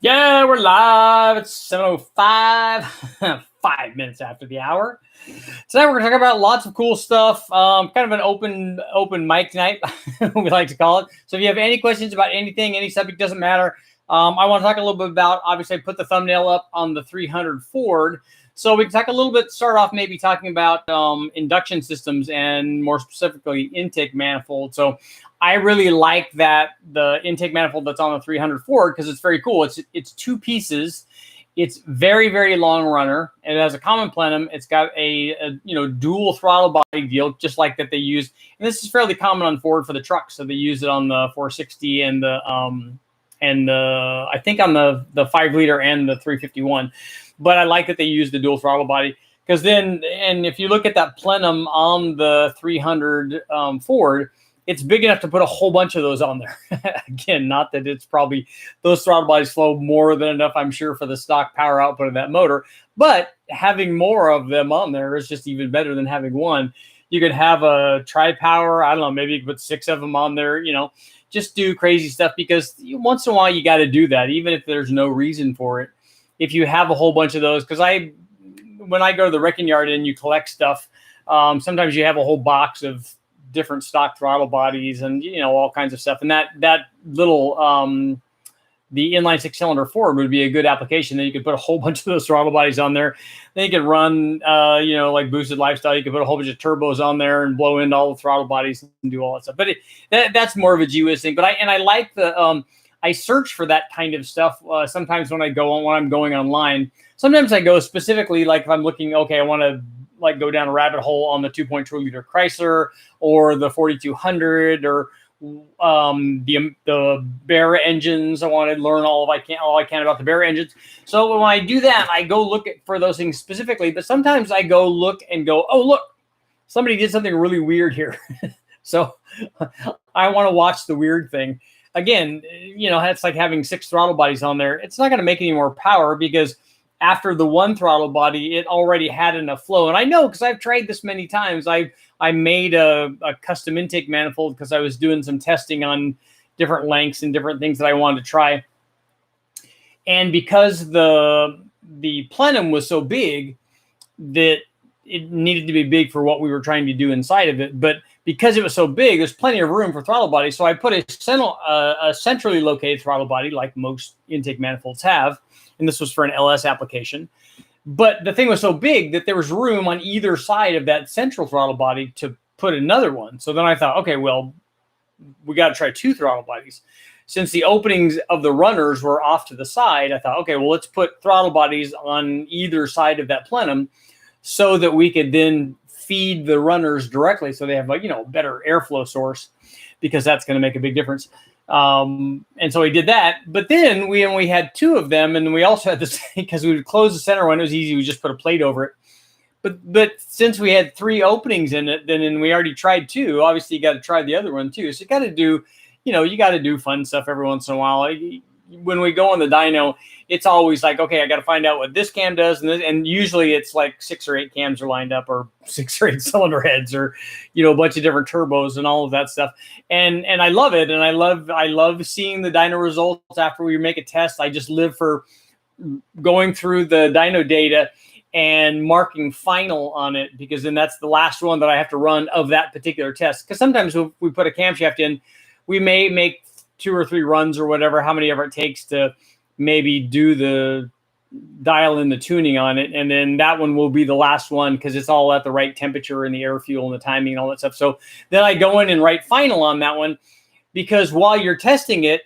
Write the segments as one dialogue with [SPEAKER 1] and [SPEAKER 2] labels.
[SPEAKER 1] Yeah, we're live. It's 7:05, 5 minutes after the hour. Tonight we're going to talk about lots of cool stuff. Kind of an open mic night, we like to call it. So if you have any questions about anything, any subject, doesn't matter. I want to talk a little bit about, obviously, I put the thumbnail up on the 300 Ford. So we can talk a little bit, start off maybe talking about induction systems and more specifically intake manifold. So I really like that the intake manifold that's on the 300 Ford because it's very cool. It's two pieces. It's very, very long runner. It has a common plenum. It's got a dual throttle body deal, just like that they use. And this is fairly common on Ford for the trucks. So they use it on the 460 and the I think on the 5-liter and the 351. But I like that they use the dual throttle body because then, and if you look at that plenum on the 300 Ford, it's big enough to put a whole bunch of those on there. Again, not that it's probably, those throttle bodies flow more than enough, I'm sure, for the stock power output of that motor. But having more of them on there is just even better than having one. You could have a tri-power, I don't know, maybe you could put 6 of them on there, just do crazy stuff because once in a while you got to do that, even if there's no reason for it. If you have a whole bunch of those, because when I go to the wrecking yard and you collect stuff, sometimes you have a whole box of different stock throttle bodies and all kinds of stuff, and that little the inline 6-cylinder Ford would be a good application. Then you could put a whole bunch of those throttle bodies on there. Then you could run like boosted lifestyle. You could put a whole bunch of turbos on there and blow into all the throttle bodies and do all that stuff. But that's more of a GWiz thing. But I like the I search for that kind of stuff sometimes when I'm going online. Sometimes I go specifically, like if I'm looking, okay, I want to go down a rabbit hole on the 2.2 liter Chrysler or the 4200 or the Bear engines. I want to learn all I can about the Bear engines. So when I do that, I go look for those things specifically. But sometimes I go look and go, oh look, somebody did something really weird here. So I want to watch the weird thing. Again, it's like having 6 throttle bodies on there. It's not going to make any more power because after the one throttle body, it already had enough flow. And I know because I've tried this many times. I made a custom intake manifold because I was doing some testing on different lengths and different things that I wanted to try. And because the plenum was so big that it needed to be big for what we were trying to do inside of it. But because it was so big, there's plenty of room for throttle body. So I put a centrally located throttle body like most intake manifolds have. And this was for an LS application. But the thing was so big that there was room on either side of that central throttle body to put another one. So then I thought, okay, well, we got to try 2 throttle bodies. Since the openings of the runners were off to the side, I thought, okay, well, let's put throttle bodies on either side of that plenum so that we could then feed the runners directly so they have better airflow source, because that's going to make a big difference. And so we did that, but then we had 2 of them, and we also had this because we would close the center one. It was easy. We just put a plate over it. But since we had 3 openings in it, then we already tried 2. Obviously, you got to try the other one too. So you got to do, you got to do fun stuff every once in a while. When we go on the dyno, it's always like, okay, I got to find out what this cam does, and usually it's like 6 or 8 cams are lined up, or 6 or 8 cylinder heads, or a bunch of different turbos and all of that stuff. And I love it, and I love seeing the dyno results after we make a test. I just live for going through the dyno data and marking final on it, because then that's the last one that I have to run of that particular test. Because sometimes if we put a camshaft in, we may make 2 or 3 runs or whatever, how many ever it takes to maybe do the dial in the tuning on it. And then that one will be the last one because it's all at the right temperature and the air fuel and the timing and all that stuff. So then I go in and write final on that one, because while you're testing it,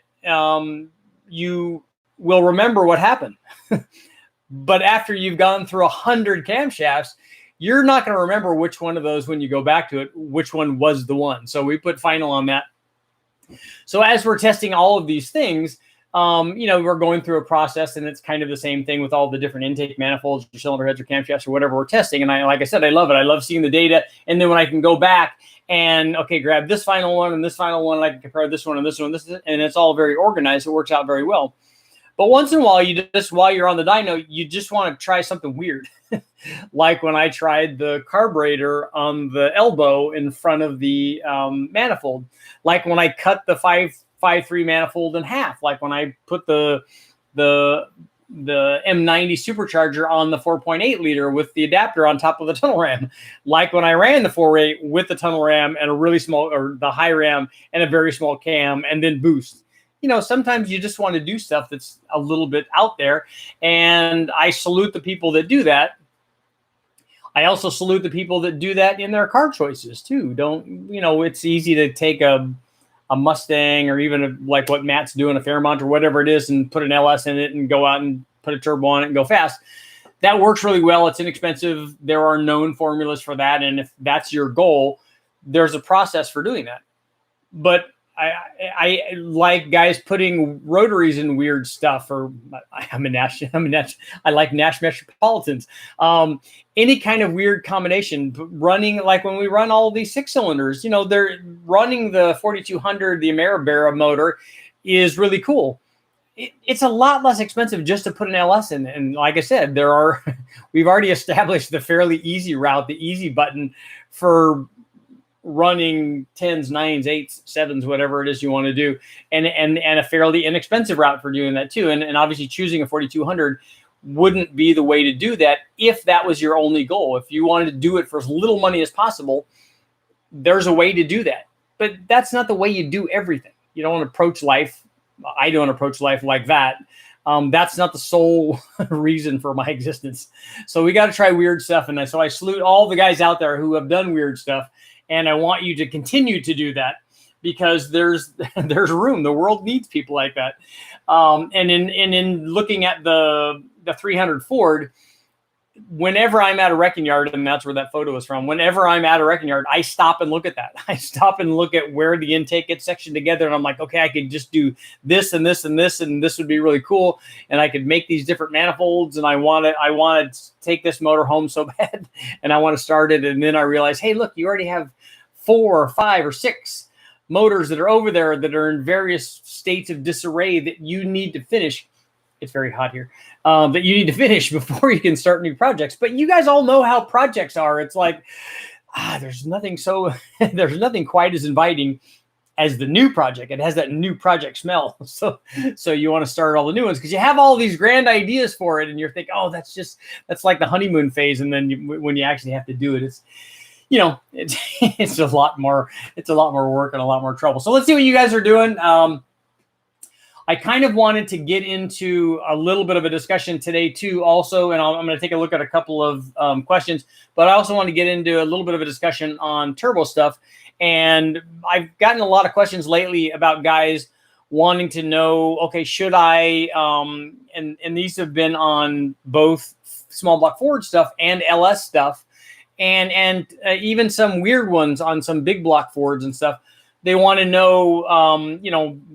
[SPEAKER 1] you will remember what happened. But after you've gone through 100 camshafts, you're not going to remember which one of those, when you go back to it, which one was the one. So we put final on that. So as we're testing all of these things, we're going through a process, and it's kind of the same thing with all the different intake manifolds, or cylinder heads, or camshafts, or whatever we're testing. And like I said, I love it. I love seeing the data. And then when I can go back and, okay, grab this final one and this final one, and I can compare this one and this one, and it's all very organized. It works out very well. But once in a while, while you're on the dyno, you just want to try something weird. Like when I tried the carburetor on the elbow in front of the manifold. Like when I cut the 5.3 manifold in half. Like when I put the the M90 supercharger on the 4.8 liter with the adapter on top of the tunnel ram, like when I ran the 4.8 with the tunnel ram and a really small, or the high ram and a very small cam, and then boost. You know, sometimes you just want to do stuff that's a little bit out there, and I salute the people that do that. I also salute the people that do that in their car choices too. Don't, you know, it's easy to take a Mustang, or even like what Matt's doing, a Fairmont or whatever it is, and put an LS in it and go out and put a turbo on it and go fast. That works really well. It's inexpensive. There are known formulas for that. And if that's your goal, there's a process for doing that. But I like guys putting rotaries in weird stuff, or I like Nash Metropolitans. Any kind of weird combination, running, like when we run all of these 6-cylinders, you know, they're running the 4200, the Ameribara motor is really cool. It's a lot less expensive just to put an LS in. And like I said, we've already established the fairly easy route, the easy button for running 10s, 9s, 8s, 7s, whatever it is you want to do, and a fairly inexpensive route for doing that too. And obviously choosing a 4200 wouldn't be the way to do that if that was your only goal. If you wanted to do it for as little money as possible, there's a way to do that. But that's not the way you do everything. You don't approach life. I don't approach life like that. That's not the sole reason for my existence. So we got to try weird stuff. And so I salute all the guys out there who have done weird stuff. And I want you to continue to do that, because there's room. The world needs people like that. And in looking at the 300 Ford, whenever I'm at a wrecking yard, and that's where that photo is from, whenever I'm at a wrecking yard, I stop and look at that. I stop and look at where the intake gets sectioned together. And I'm like, okay, I could just do this and this and this, and this would be really cool. And I could make these different manifolds. And I want to take this motor home so bad, and I want to start it. And then I realize, hey, look, you already have 4 or 5 or 6 motors that are over there that are in various states of disarray that you need to finish. It's very hot here. That you need to finish before you can start new projects. But you guys all know how projects are. It's like, there's nothing quite as inviting as the new project. It has that new project smell. So you want to start all the new ones because you have all these grand ideas for it, and you're thinking, oh, that's like the honeymoon phase. And then when you actually have to do it, it's a lot more work and a lot more trouble. So let's see what you guys are doing. I kind of wanted to get into a little bit of a discussion today too, also, and I'm going to take a look at a couple of questions, but I also want to get into a little bit of a discussion on turbo stuff. And I've gotten a lot of questions lately about guys wanting to know, okay, should I, and these have been on both small block Ford stuff and LS stuff, and even some weird ones on some big block Fords and stuff. They want to know,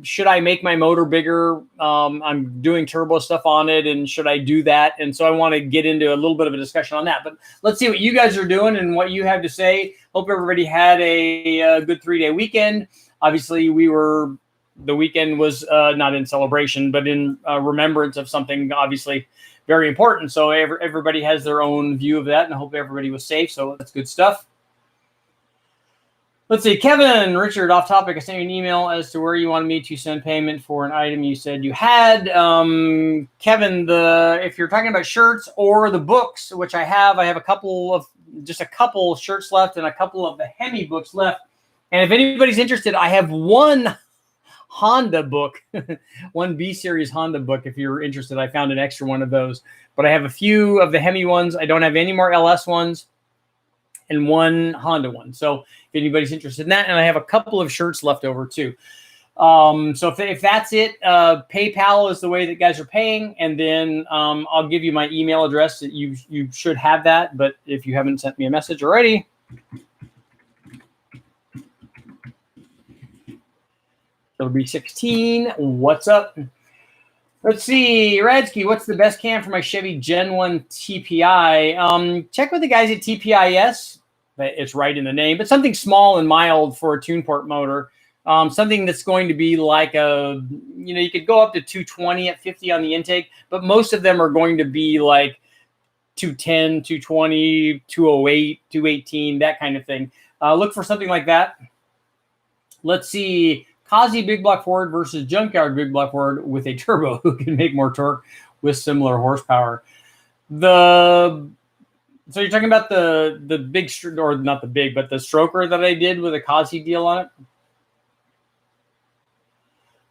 [SPEAKER 1] should I make my motor bigger? I'm doing turbo stuff on it, and should I do that? And so I want to get into a little bit of a discussion on that. But let's see what you guys are doing and what you have to say. Hope everybody had a good 3-day weekend. Obviously, the weekend was not in celebration, but in remembrance of something obviously very important. So everybody has their own view of that, and I hope everybody was safe. So that's good stuff. Let's see, Kevin, Richard, off topic. I sent you an email as to where you wanted me to send payment for an item you said you had. Kevin, if you're talking about shirts or the books, which I have a couple shirts left and a couple of the Hemi books left. And if anybody's interested, I have one Honda book, one B series Honda book. If you're interested, I found an extra one of those. But I have a few of the Hemi ones. I don't have any more LS ones, and one Honda one. So if anybody's interested in that, and I have a couple of shirts left over too. So if that's it, PayPal is the way that guys are paying. And then I'll give you my email address. That you should have that. But if you haven't sent me a message already, it'll be 16. What's up? Let's see, Radsky, what's the best cam for my Chevy Gen 1 TPI? Check with the guys at TPIS. It's right in the name, but something small and mild for a tune port motor. Something that's going to be like you could go up to 220 at 50 on the intake, but most of them are going to be like 210, 220, 208, 218, that kind of thing. Look for something like that. Let's see. Kazi big block Ford versus junkyard big block Ford with a turbo who can make more torque with similar horsepower. So you're talking about the big, or not the big, but the stroker that I did with a Kazi deal on it?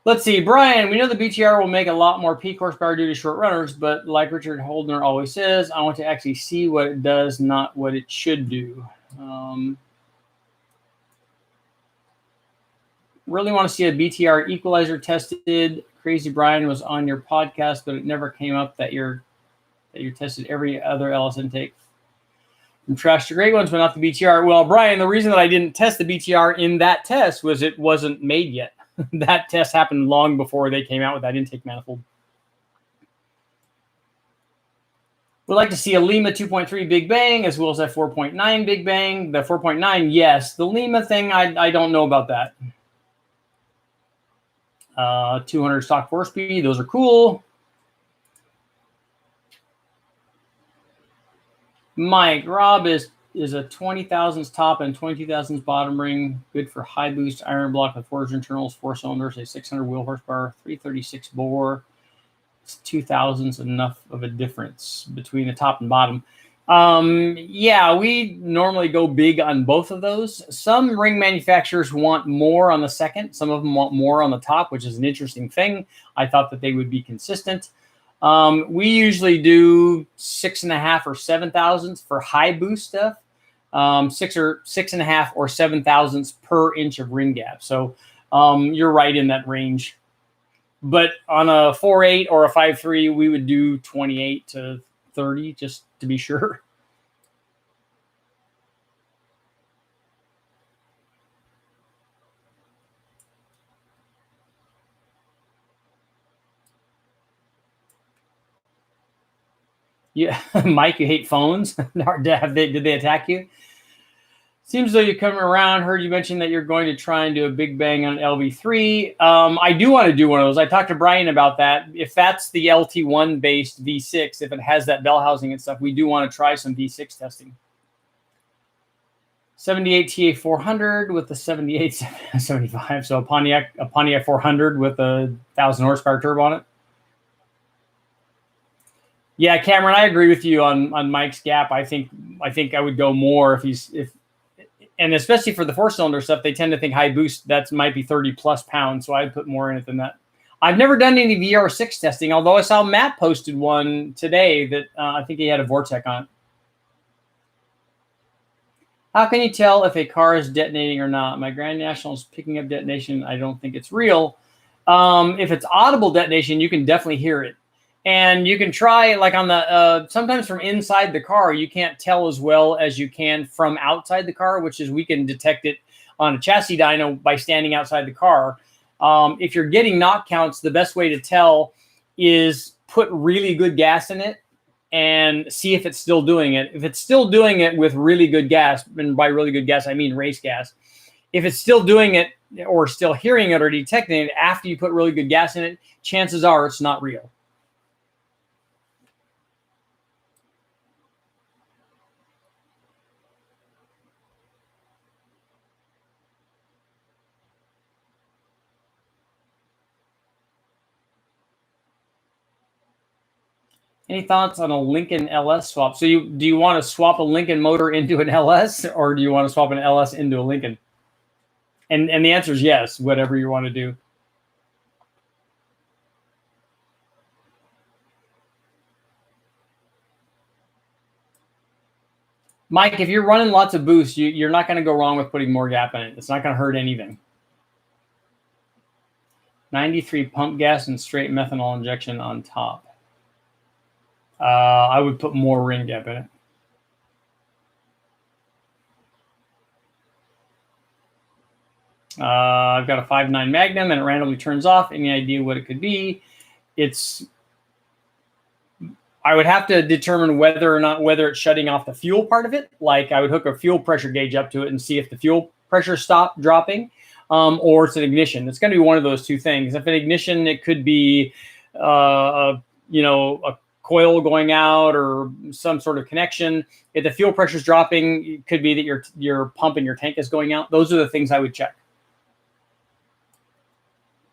[SPEAKER 1] Let's see, Brian, we know the BTR will make a lot more peak horsepower due to short runners, but like Richard Holdner always says, I want to actually see what it does, not what it should do. Really want to see a BTR equalizer tested. Crazy Brian was on your podcast, but it never came up that you tested every other LS intake. From trash to great ones, but not the BTR. Well, Brian, the reason that I didn't test the BTR in that test was it wasn't made yet. That test happened long before they came out with that intake manifold. We'd like to see a Lima 2.3 Big Bang as well as a 4.9 Big Bang. The 4.9, yes. The Lima thing, I don't know about that. 200 stock 4-speed, those are cool. Mike, Rob is a 20,000s top and 22,000s bottom ring. Good for high boost iron block with forged internals, 4 cylinders, a 600 wheel horsepower, 336 bore. It's 2,000s, enough of a difference between the top and bottom. Yeah, we normally go big on both of those. Some ring manufacturers want more on the second. Some of them want more on the top, which is an interesting thing. I thought that they would be consistent. We usually do 6.5 or 7 thousandths for high boost stuff. 6.5 or 7 thousandths per inch of ring gap. So you're right in that range. But on a 4.8 or a 5.3, we would do 28 to 30 just to be sure. Yeah, Mike, you hate phones. Did they attack you? Seems though you're coming around. Heard you mention that you're going to try and do a big bang on LV3. I do want to do one of those. I talked to Brian about that. If that's the LT1 based V6, if it has that bell housing and stuff, we do want to try some V6 testing. 78 TA 400 with the 78 75. So a Pontiac 400 with a 1,000 horsepower turbo on it. Yeah, Cameron, I agree with you on Mike's gap. I think I would go more if and especially for the 4-cylinder stuff, they tend to think high boost, that might be 30 plus pounds. So I'd put more in it than that. I've never done any VR6 testing, although I saw Matt posted one today that I think he had a Vortec on it. How can you tell if a car is detonating or not? My Grand National is picking up detonation. I don't think it's real. If it's audible detonation, you can definitely hear it. And you can try, like on the, sometimes from inside the car, you can't tell as well as you can from outside the car, which is we can detect it on a chassis dyno by standing outside the car. If you're getting knock counts, the best way to tell is put really good gas in it and see if it's still doing it. If it's still doing it with really good gas, and by really good gas, I mean race gas. If it's still doing it or still hearing it or detecting it after you put really good gas in it, chances are it's not real. Any thoughts on a Lincoln LS swap? So do you want to swap a Lincoln motor into an LS, or do you want to swap an LS into a Lincoln? And the answer is yes, whatever you want to do. Mike, if you're running lots of boost, you're not going to go wrong with putting more gap in it. It's not going to hurt anything. 93 pump gas and straight methanol injection on top. I would put more ring gap in it. I've got a 5.9 Magnum and it randomly turns off. Any idea what it could be? I would have to determine whether it's shutting off the fuel part of it. Like I would hook a fuel pressure gauge up to it and see if the fuel pressure stopped dropping, or it's an ignition. It's going to be one of those two things. If an ignition, it could be, a coil going out or some sort of connection. If the fuel pressure is dropping, it could be that your pump in your tank is going out. Those are the things I would check.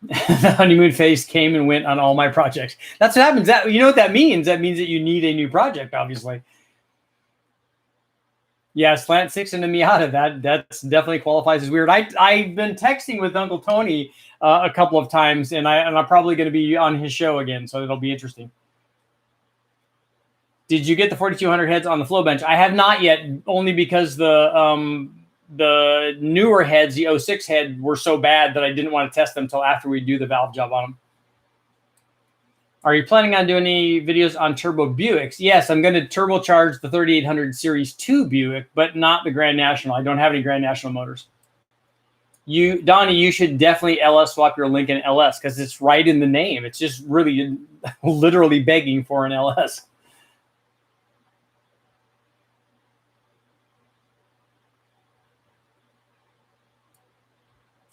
[SPEAKER 1] The honeymoon phase came and went on all my projects. That's what happens. That, you know what that means? That means that you need a new project, obviously. Yeah, slant 6 into Miata. That's definitely qualifies as weird. I've been texting with Uncle Tony a couple of times, and I'm probably going to be on his show again, so it'll be interesting. Did you get the 4200 heads on the flow bench? I have not yet, only because the newer heads, the 06 head, were so bad that I didn't want to test them until after we do the valve job on them. Are you planning on doing any videos on turbo Buicks? Yes, I'm going to turbocharge the 3800 Series 2 Buick, but not the Grand National. I don't have any Grand National motors. Donnie, you should definitely LS swap your Lincoln LS because it's right in the name. It's just really literally begging for an LS.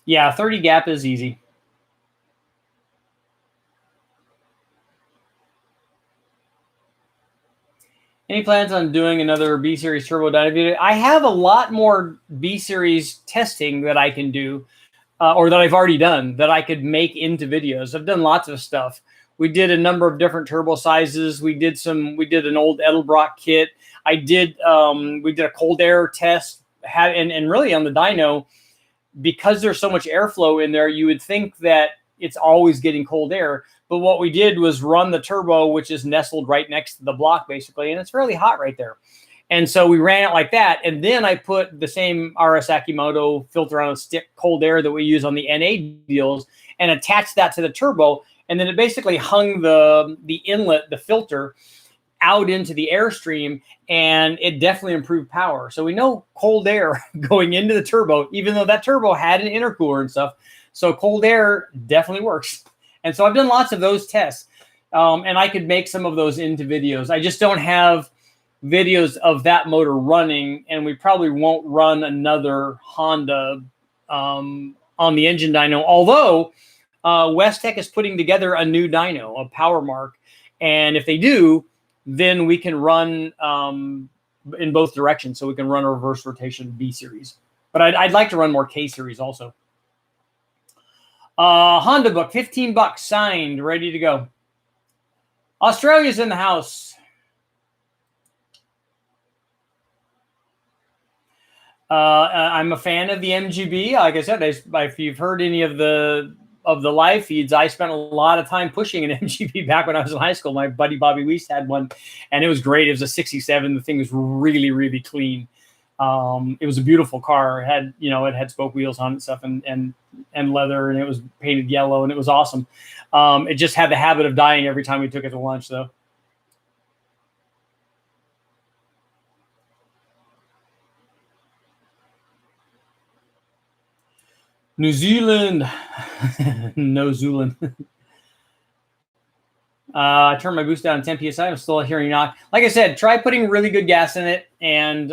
[SPEAKER 1] Yeah, 30 gap is easy. Any plans on doing another B-Series turbo dyno video? I have a lot more B-Series testing that I can do, or that I've already done, that I could make into videos. I've done lots of stuff. We did a number of different turbo sizes. We did an old Edelbrock kit. We did a cold air test. And really on the dyno, because there's so much airflow in there, you would think that it's always getting cold air. But what we did was run the turbo, which is nestled right next to the block, basically, and it's fairly hot right there. And so we ran it like that. And then I put the same RS Akimoto filter on a stick cold air that we use on the NA deals and attached that to the turbo. And then it basically hung the inlet, the filter, out into the airstream, and it definitely improved power. So we know cold air going into the turbo, even though that turbo had an intercooler and stuff. So cold air definitely works. And so I've done lots of those tests, and I could make some of those into videos. I just don't have videos of that motor running, and we probably won't run another Honda on the engine dyno. Although Westech is putting together a new dyno, a Power Mark, and if they do, then we can run in both directions. So we can run a reverse rotation B series, but I'd like to run more K series also. Honda book, $15, signed, ready to go. Australia's in the house. I'm a fan of the MGB. Like I said, if you've heard any of the live feeds, I spent a lot of time pushing an MGB back when I was in high school. My buddy Bobby Weiss had one, and it was great. It was a 67. The thing was really, really clean. It was a beautiful car. It had spoke wheels on it and stuff, and leather, and it was painted yellow, and it was awesome. It just had the habit of dying every time we took it to lunch, though. New Zealand. No Zealand. I turned my boost down 10 PSI. I'm still hearing knock. Like I said, try putting really good gas in it, and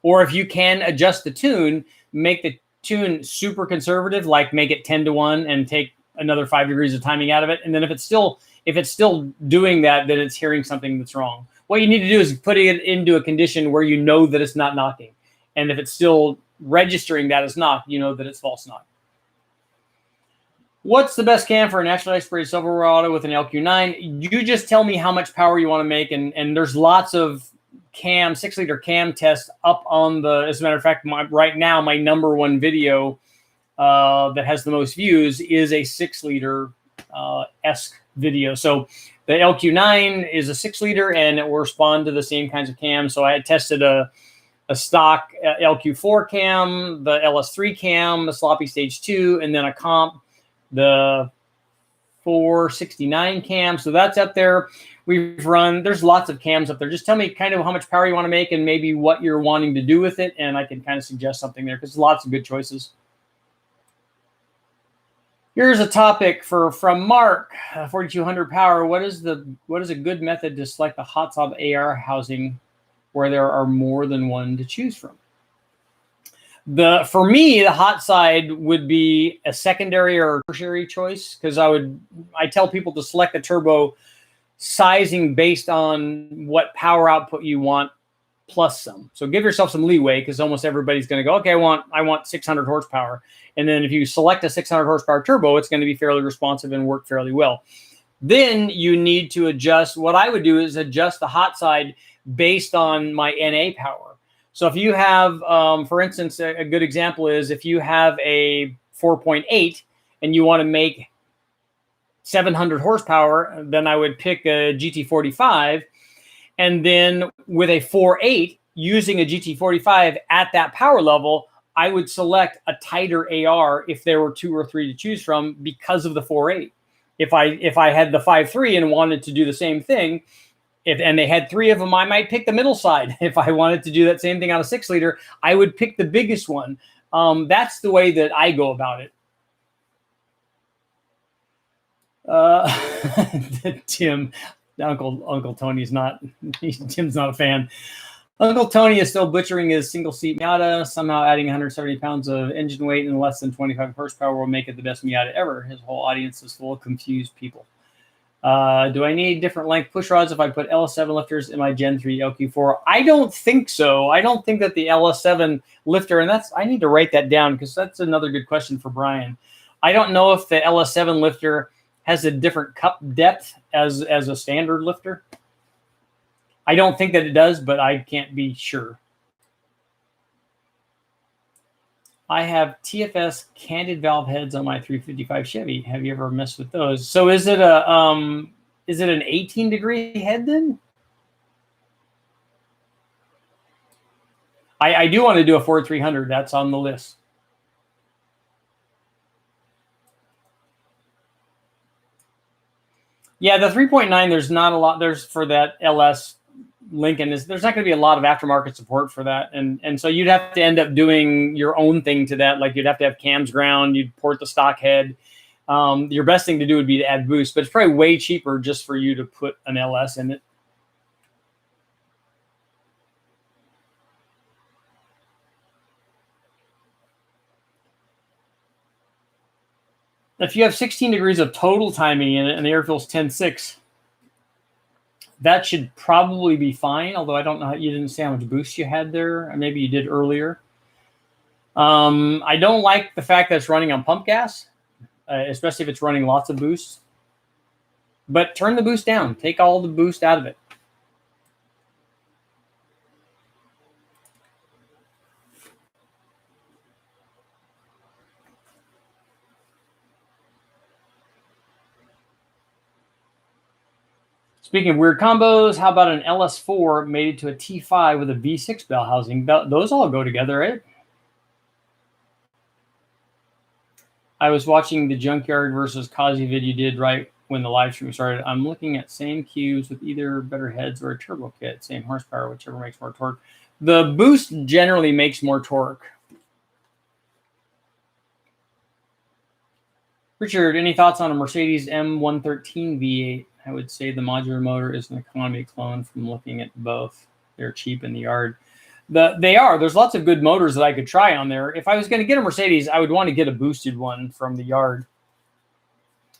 [SPEAKER 1] or if you can adjust the tune, make the tune super conservative, like make it 10-to-1 and take another 5 degrees of timing out of it. And then if it's still doing that, then it's hearing something that's wrong. What you need to do is putting it into a condition where you know that it's not knocking. And if it's still registering that as knock, you know that it's false knock. What's the best cam for a naturally aspirated silverware auto with an LQ9? You just tell me how much power you want to make, and there's lots of 6-liter cam tests up on the. As a matter of fact, right now my number one video that has the most views is a 6-liter esque video. So the LQ9 is a 6-liter, and it will respond to the same kinds of cams. So I had tested a stock LQ4 cam, the LS3 cam, the sloppy stage 2, and then a comp, the 469 cam. So that's up there. There's lots of cams up there. Just tell me kind of how much power you want to make and maybe what you're wanting to do with it, and I can kind of suggest something there because lots of good choices. Here's a topic from Mark, 4200 power. What is a good method to select the hot swap AR housing where there are more than one to choose from? For me, the hot side would be a secondary or tertiary choice, because I tell people to select the turbo sizing based on what power output you want plus some. So give yourself some leeway, because almost everybody's going to go, okay, I want 600 horsepower. And then if you select a 600 horsepower turbo, it's going to be fairly responsive and work fairly well. Then you need to adjust. What I would do is adjust the hot side based on my NA power. So if you have, for instance, a good example is if you have a 4.8 and you want to make 700 horsepower, then I would pick a GT45. And then with a 4.8, using a GT45 at that power level, I would select a tighter AR if there were 2 or 3 to choose from because of the 4.8. If I had the 5.3 and wanted to do the same thing, and they had 3 of them, I might pick the middle side. If I wanted to do that same thing on a 6-liter, I would pick the biggest one. That's the way that I go about it. Tim, Uncle Tony's not. Tim's not a fan. Uncle Tony is still butchering his single-seat Miata. Somehow adding 170 pounds of engine weight and less than 25 horsepower will make it the best Miata ever. His whole audience is full of confused people. Do I need different length push rods if I put LS7 lifters in my Gen 3 LQ4? I don't think so. I don't think that the LS7 lifter, and I need to write that down because that's another good question for Brian. I don't know if the LS7 lifter has a different cup depth as a standard lifter. I don't think that it does, but I can't be sure. I have TFS canted valve heads on my 355 Chevy. Have you ever messed with those? So is it an 18-degree head then? I do want to do a Ford 300. That's on the list. Yeah, the 3.9, there's not a lot. There's for that LS Lincoln, there's not going to be a lot of aftermarket support for that. And so you'd have to end up doing your own thing to that. Like you'd have to have cams ground, you'd port the stock head. Your best thing to do would be to add boost, but it's probably way cheaper just for you to put an LS in it. If you have 16 degrees of total timing in it and the air fuel's 10.6, that should probably be fine, although I don't know. You didn't say how much boost you had there. Or maybe you did earlier. I don't like the fact that it's running on pump gas, especially if it's running lots of boost. But turn the boost down. Take all the boost out of it. Speaking of weird combos, how about an LS4 mated to a T5 with a V6 bell housing? Those all go together, right? I was watching the Junkyard versus Kazi vid you did right when the live stream started. I'm looking at same cubes with either better heads or a turbo kit, same horsepower, whichever makes more torque. The boost generally makes more torque. Richard, any thoughts on a Mercedes M113 V8? I would say the modular motor is an economy clone from looking at both. They're cheap in the yard. They are. There's lots of good motors that I could try on there. If I was going to get a Mercedes, I would want to get a boosted one from the yard.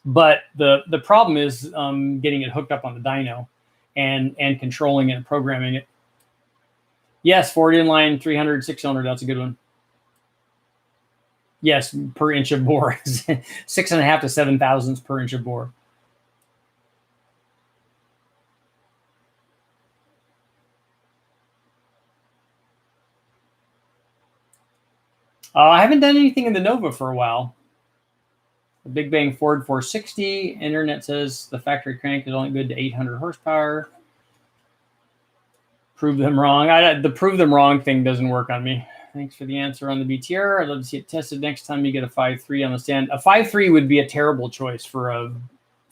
[SPEAKER 1] But the problem is getting it hooked up on the dyno and controlling it and programming it. Yes, Ford inline 300 6-cylinder. That's a good one. Yes, per inch of bore. 6.5 to 7 thousandths per inch of bore. I haven't done anything in the Nova for a while. The Big Bang Ford 460. Internet says the factory crank is only good to 800 horsepower. Prove them wrong. The prove them wrong thing doesn't work on me. Thanks for the answer on the BTR. I'd love to see it tested next time you get a 5.3 on the stand. A 5.3 would be a terrible choice for a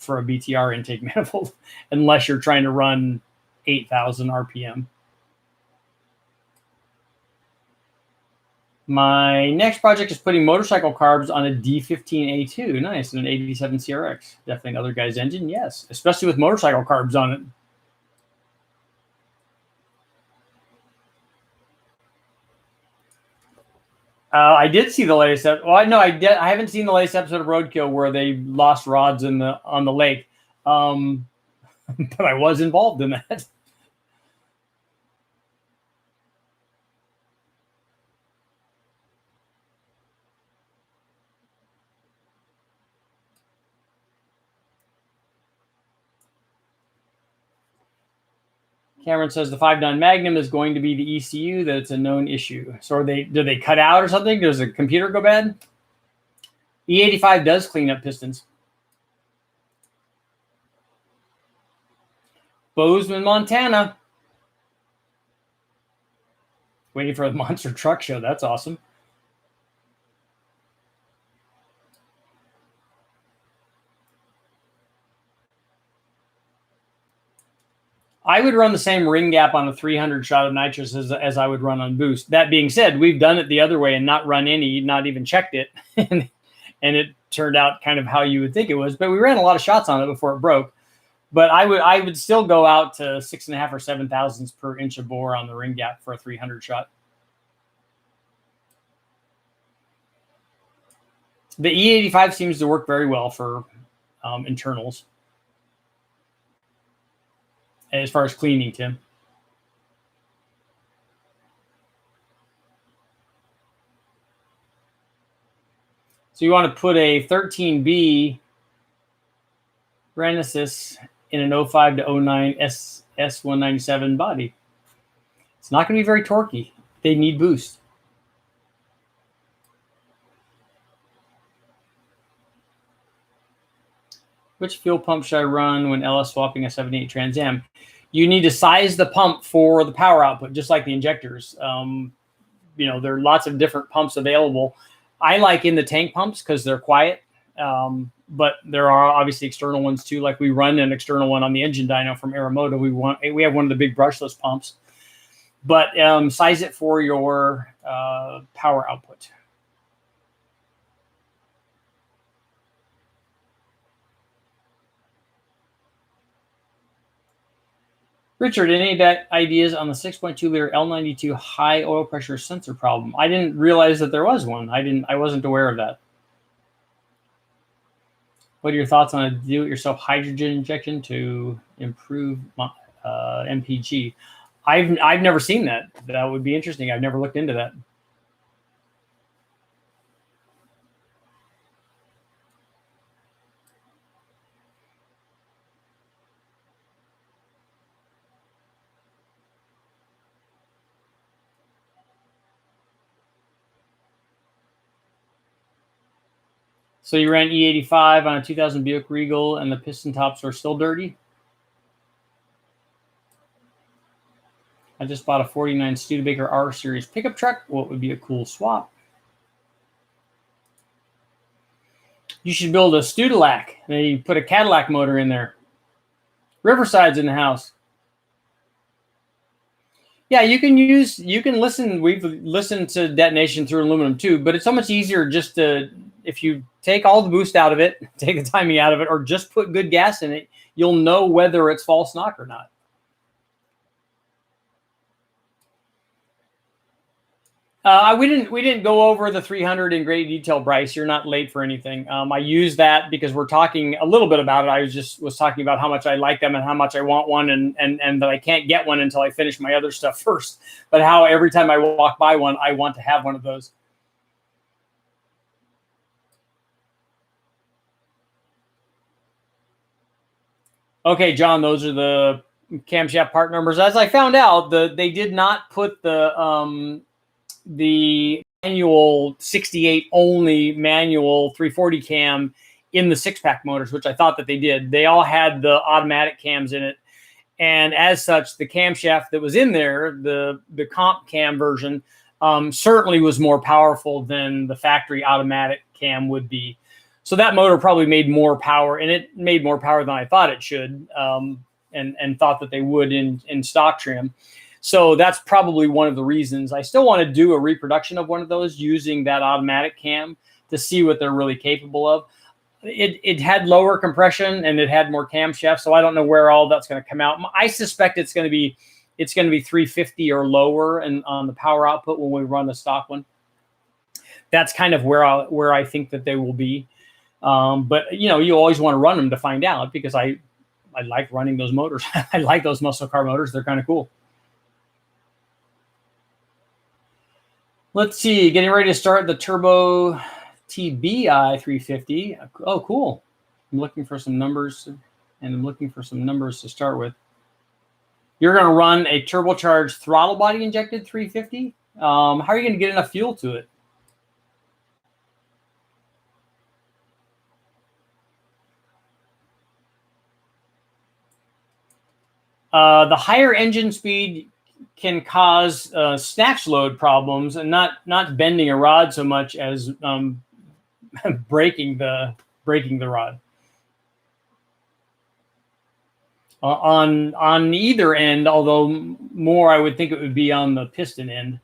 [SPEAKER 1] BTR intake manifold, unless you're trying to run 8,000 RPM. My next project is putting motorcycle carbs on a D15A2. Nice, and an 87 CRX. Definitely another guy's engine, yes. Especially with motorcycle carbs on it. I did see the latest episode. Well, no, I haven't seen the latest episode of Roadkill where they lost rods on the lake. But I was involved in that. Cameron says the 5.9 Magnum is going to be the ECU, that it's a known issue. So do they cut out or something? Does the computer go bad? E85 does clean up pistons. Bozeman, Montana. Waiting for the monster truck show. That's awesome. I would run the same ring gap on a 300 shot of nitrous as I would run on boost. That being said, we've done it the other way and not run any, not even checked it. And it turned out kind of how you would think it was. But we ran a lot of shots on it before it broke. But I would still go out to 6.5 or 7 thousandths per inch of bore on the ring gap for a 300 shot. The E85 seems to work very well for internals. As far as cleaning, Tim. So you want to put a 13B Renesis in an 05 to 09 S197 body. It's not going to be very torquey. They need boost. Which fuel pump should I run when LS swapping a 78 Trans Am? You need to size the pump for the power output, just like the injectors. There are lots of different pumps available. I like in the tank pumps because they're quiet, but there are obviously external ones too. Like we run an external one on the engine dyno from Aramoto. We have one of the big brushless pumps, but size it for your power output. Richard, any ideas on the 6.2 liter L92 high oil pressure sensor problem? I didn't realize that there was one. I wasn't aware of that. What are your thoughts on a do-it-yourself hydrogen injection to improve MPG? I've never seen that. That would be interesting. I've never looked into that. So you ran E85 on a 2000 Buick Regal and the piston tops are still dirty? I just bought a 49 Studebaker R Series pickup truck. What would be a cool swap? You should build a Studilac. Then you put a Cadillac motor in there. Riverside's in the house. Yeah, you can listen. We've listened to detonation through aluminum too, but it's so much easier just to, if you take all the boost out of it, take the timing out of it, or just put good gas in it, you'll know whether it's false knock or not. We didn't go over the 300 in great detail, Bryce. You're not late for anything. I use that because we're talking a little bit about it. I was talking about how much I like them and how much I want one, and that I can't get one until I finish my other stuff first. But how every time I walk by one, I want to have one of those. Okay, John, those are the camshaft part numbers. As I found out, they did not put the manual 68 only manual 340 cam in the 6-pack motors, which I thought that they did. They all had the automatic cams in it. And as such, the camshaft that was in there, the comp cam version, certainly was more powerful than the factory automatic cam would be. So that motor probably made more power, and it made more power than I thought it should, and thought that they would in stock trim. So that's probably one of the reasons. I still want to do a reproduction of one of those using that automatic cam to see what they're really capable of. It had lower compression and it had more camshaft, so I don't know where all that's going to come out. I suspect it's going to be 350 or lower and on the power output when we run the stock one. That's kind of where I think that they will be. But you always want to run them to find out, because I like running those motors. I like those muscle car motors. They're kind of cool. Let's see, getting ready to start the Turbo TBI 350. Oh, cool. I'm looking for some numbers, and I'm looking for some numbers to start with. You're going to run a turbocharged throttle body injected 350. How are you going to get enough fuel to it? The higher engine speed can cause snatch load problems, and not bending a rod so much as breaking the rod. On either end, although more I would think it would be on the piston end.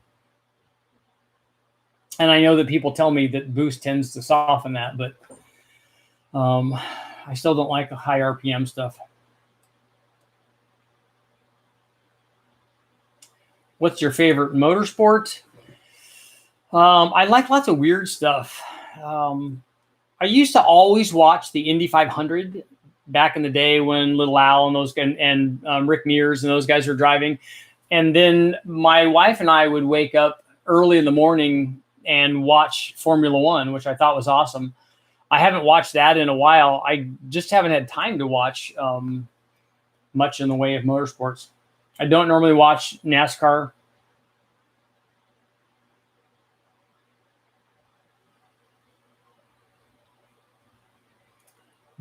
[SPEAKER 1] And I know that people tell me that boost tends to soften that, but I still don't like the high RPM stuff. What's your favorite motorsport? I like lots of weird stuff. I used to always watch the Indy 500 back in the day when Little Al and those and Rick Mears and those guys were driving. And then my wife and I would wake up early in the morning and watch Formula One, which I thought was awesome. I haven't watched that in a while. I just haven't had time to watch much in the way of motorsports. I don't normally watch NASCAR.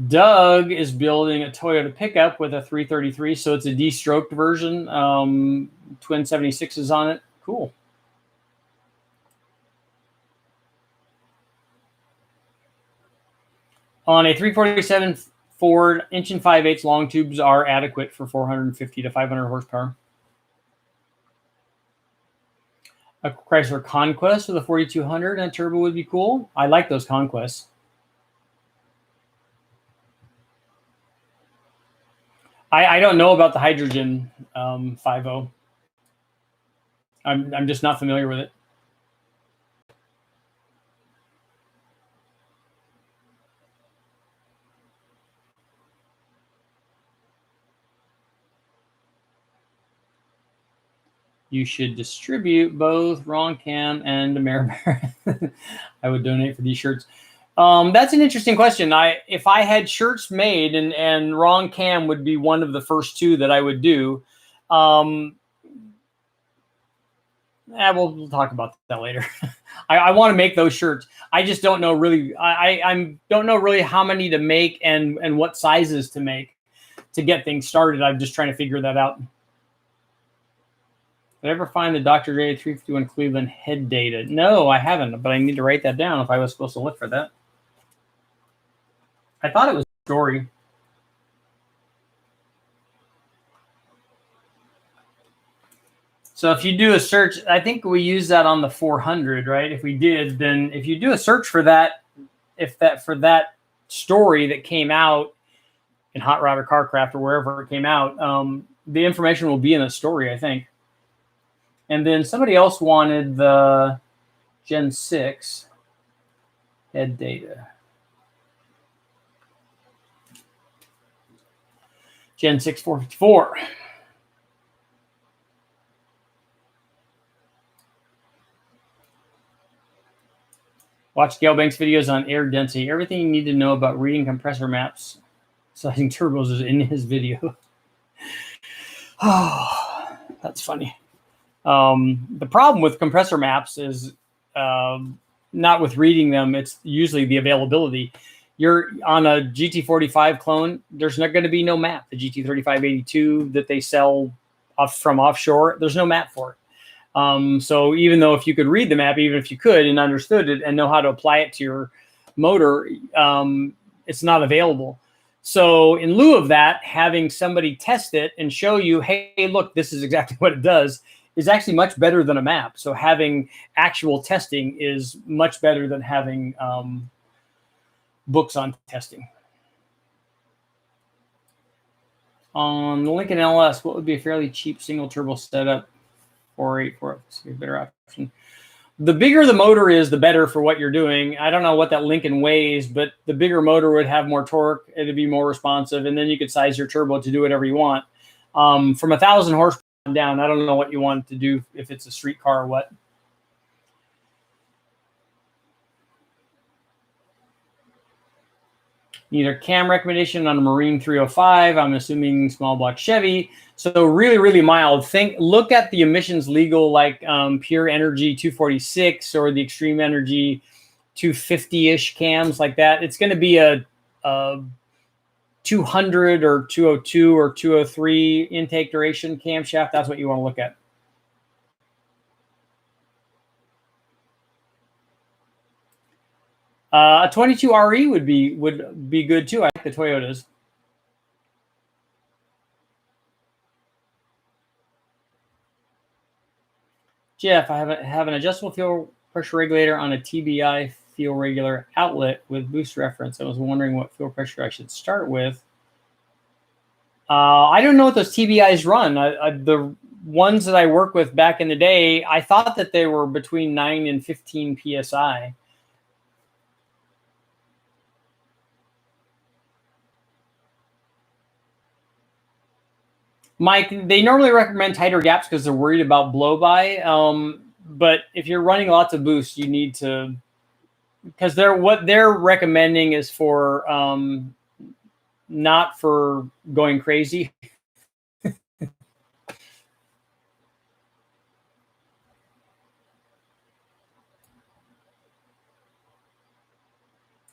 [SPEAKER 1] Doug is building a Toyota pickup with a 333, so it's a de-stroked version. Twin 76s on it. Cool. On a 347 Ford, inch and 5/8 long tubes are adequate for 450 to 500 horsepower. A Chrysler Conquest with a 4200 and a turbo would be cool. I like those Conquests. I don't know about the hydrogen 5.0. I'm just not familiar with it. You should distribute both Ron Cam and Ameribear. I would donate for these shirts. That's an interesting question. If I had shirts made, and Ron Cam would be one of the first two that I would do. We'll talk about that later. I want to make those shirts. I just don't know really. I don't know really how many to make and what sizes to make to get things started. I'm just trying to figure that out. Did I ever find the Dr. J 351 Cleveland head data? No, I haven't, but I need to write that down if I was supposed to look for that. I thought it was a story. So if you do a search, I think we use that on the 400, right? If we did, then if you do a search for that, for that story that came out in Hot Rod or Carcraft or wherever it came out, the information will be in the story, I think. And then somebody else wanted the Gen 6 head data. Gen 6 454. Watch Gail Banks' videos on air density. Everything you need to know about reading compressor maps, sizing turbos is in his video. Oh, that's funny. The problem with compressor maps is not with reading them. It's usually the availability. You're on a GT45 clone. There's not going to be no map. The GT3582 that they sell from offshore, there's no map for it. So even though if you could read the map, even if you could and understood it and know how to apply it to your motor, it's not available. So in lieu of that, having somebody test it and show you, hey, look, this is exactly what it does, is actually much better than a map. So having actual testing is much better than having books on testing. On the Lincoln LS, what would be a fairly cheap single turbo setup? 484, a better option. The bigger the motor is, the better for what you're doing. I don't know what that Lincoln weighs, but the bigger motor would have more torque. It'd be more responsive, and then you could size your turbo to do whatever you want. From 1,000 horsepower down, I don't know what you want to do, if it's a street car or what. Either cam recommendation on a Marine 305. I'm assuming small block Chevy. So really, really mild. Look at the emissions legal, like Pure Energy 246 or the Extreme Energy 250-ish cams like that. It's going to be a 200 or 202 or 203 intake duration camshaft. That's what you want to look at. A 22 RE would be good too. I like the Toyotas. Jeff, I have an adjustable fuel pressure regulator on a TBI fuel regular outlet with boost reference. I was wondering what fuel pressure I should start with. I don't know what those TBIs run. The ones that I work with back in the day, I thought that they were between 9 and 15 PSI. Mike, they normally recommend tighter gaps because they're worried about blow-by. But if you're running lots of boosts, you need to, because what they're recommending is for not for going crazy.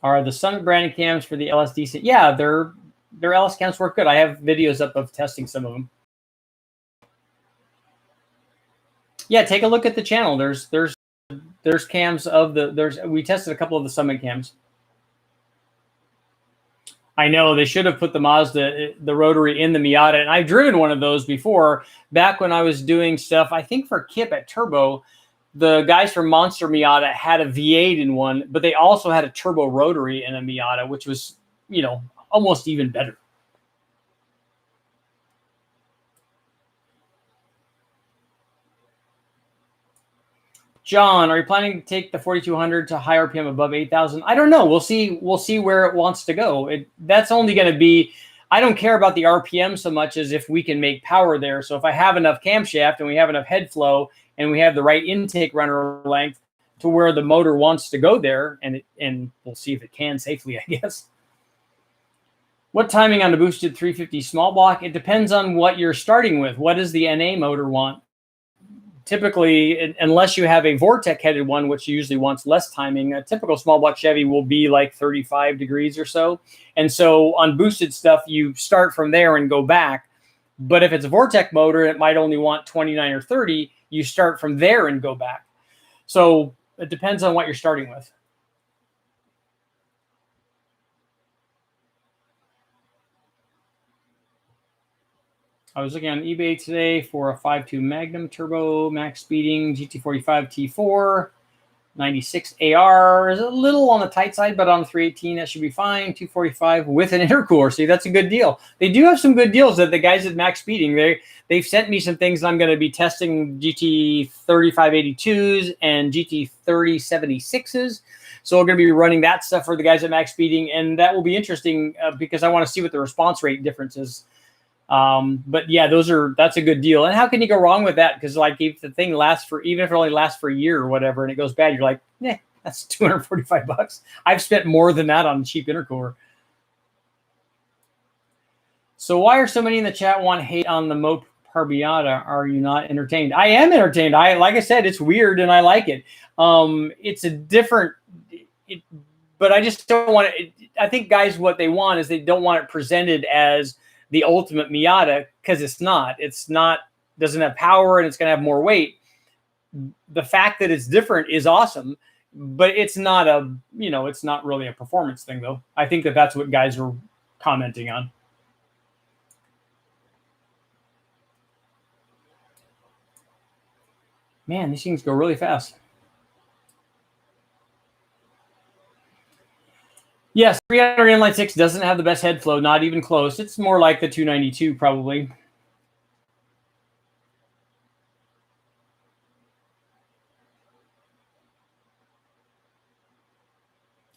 [SPEAKER 1] Are the Summit branded cams for the LS decent? Yeah, their LS cams work good. I have videos up of testing some of them. Yeah, take a look at the channel. There's cams of we tested a couple of the Summit cams. I know they should have put the Mazda, the rotary in the Miata, and I've driven one of those before. Back when I was doing stuff, I think for Kip at Turbo, the guys from Monster Miata had a V8 in one, but they also had a turbo rotary in a Miata, which was, almost even better. John, are you planning to take the 4200 to high RPM above 8,000? I don't know. We'll see where it wants to go. That's only going to be, I don't care about the RPM so much as if we can make power there. So if I have enough camshaft and we have enough head flow and we have the right intake runner length to where the motor wants to go there, and we'll see if it can safely, I guess. What timing on the boosted 350 small block? It depends on what you're starting with. What does the NA motor want? Typically, unless you have a Vortec headed one, which usually wants less timing, a typical small block Chevy will be like 35 degrees or so. And so on boosted stuff, you start from there and go back. But if it's a Vortec motor, it might only want 29 or 30. You start from there and go back. So it depends on what you're starting with. I was looking on eBay today for a 5.2 Magnum Turbo Max Speeding GT45 T4. 96 AR is a little on the tight side, but on the 318, that should be fine. 245 with an intercooler. See, that's a good deal. They do have some good deals that the guys at Max Speeding, they've sent me some things. I'm going to be testing GT3582s and GT3076s. So we're going to be running that stuff for the guys at Max Speeding, and that will be interesting because I want to see what the response rate difference is. But yeah, that's a good deal. And how can you go wrong with that? Because like if the thing lasts even if it only lasts for a year or whatever, and it goes bad, you're like, that's $245. I've spent more than that on a cheap intercooler. So why are so many in the chat want hate on the Mope Parbiata? Are you not entertained? I am entertained. Like I said, it's weird and I like it. It's a different, but I just don't want it. I think guys, what they want is they don't want it presented as the ultimate Miata, because it's not, doesn't have power and it's going to have more weight. The fact that it's different is awesome, but it's not it's not really a performance thing though. I think that's what guys are commenting on. Man, these things go really fast. Yes, 300 inline 6 doesn't have the best head flow, not even close. It's more like the 292 probably.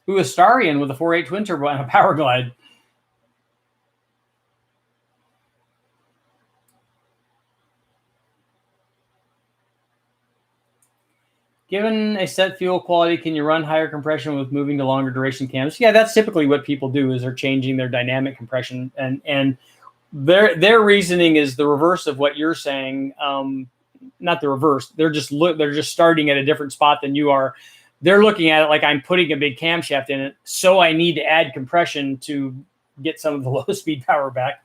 [SPEAKER 1] Ooh, a Starion with a 4.8 twin turbo and a power glide. Given a set fuel quality, can you run higher compression with moving to longer duration cams? Yeah, that's typically what people do, is they're changing their dynamic compression, and their reasoning is the reverse of what you're saying. Not the reverse. They're just starting at a different spot than you are. They're looking at it like, I'm putting a big camshaft in it, so I need to add compression to get some of the low speed power back.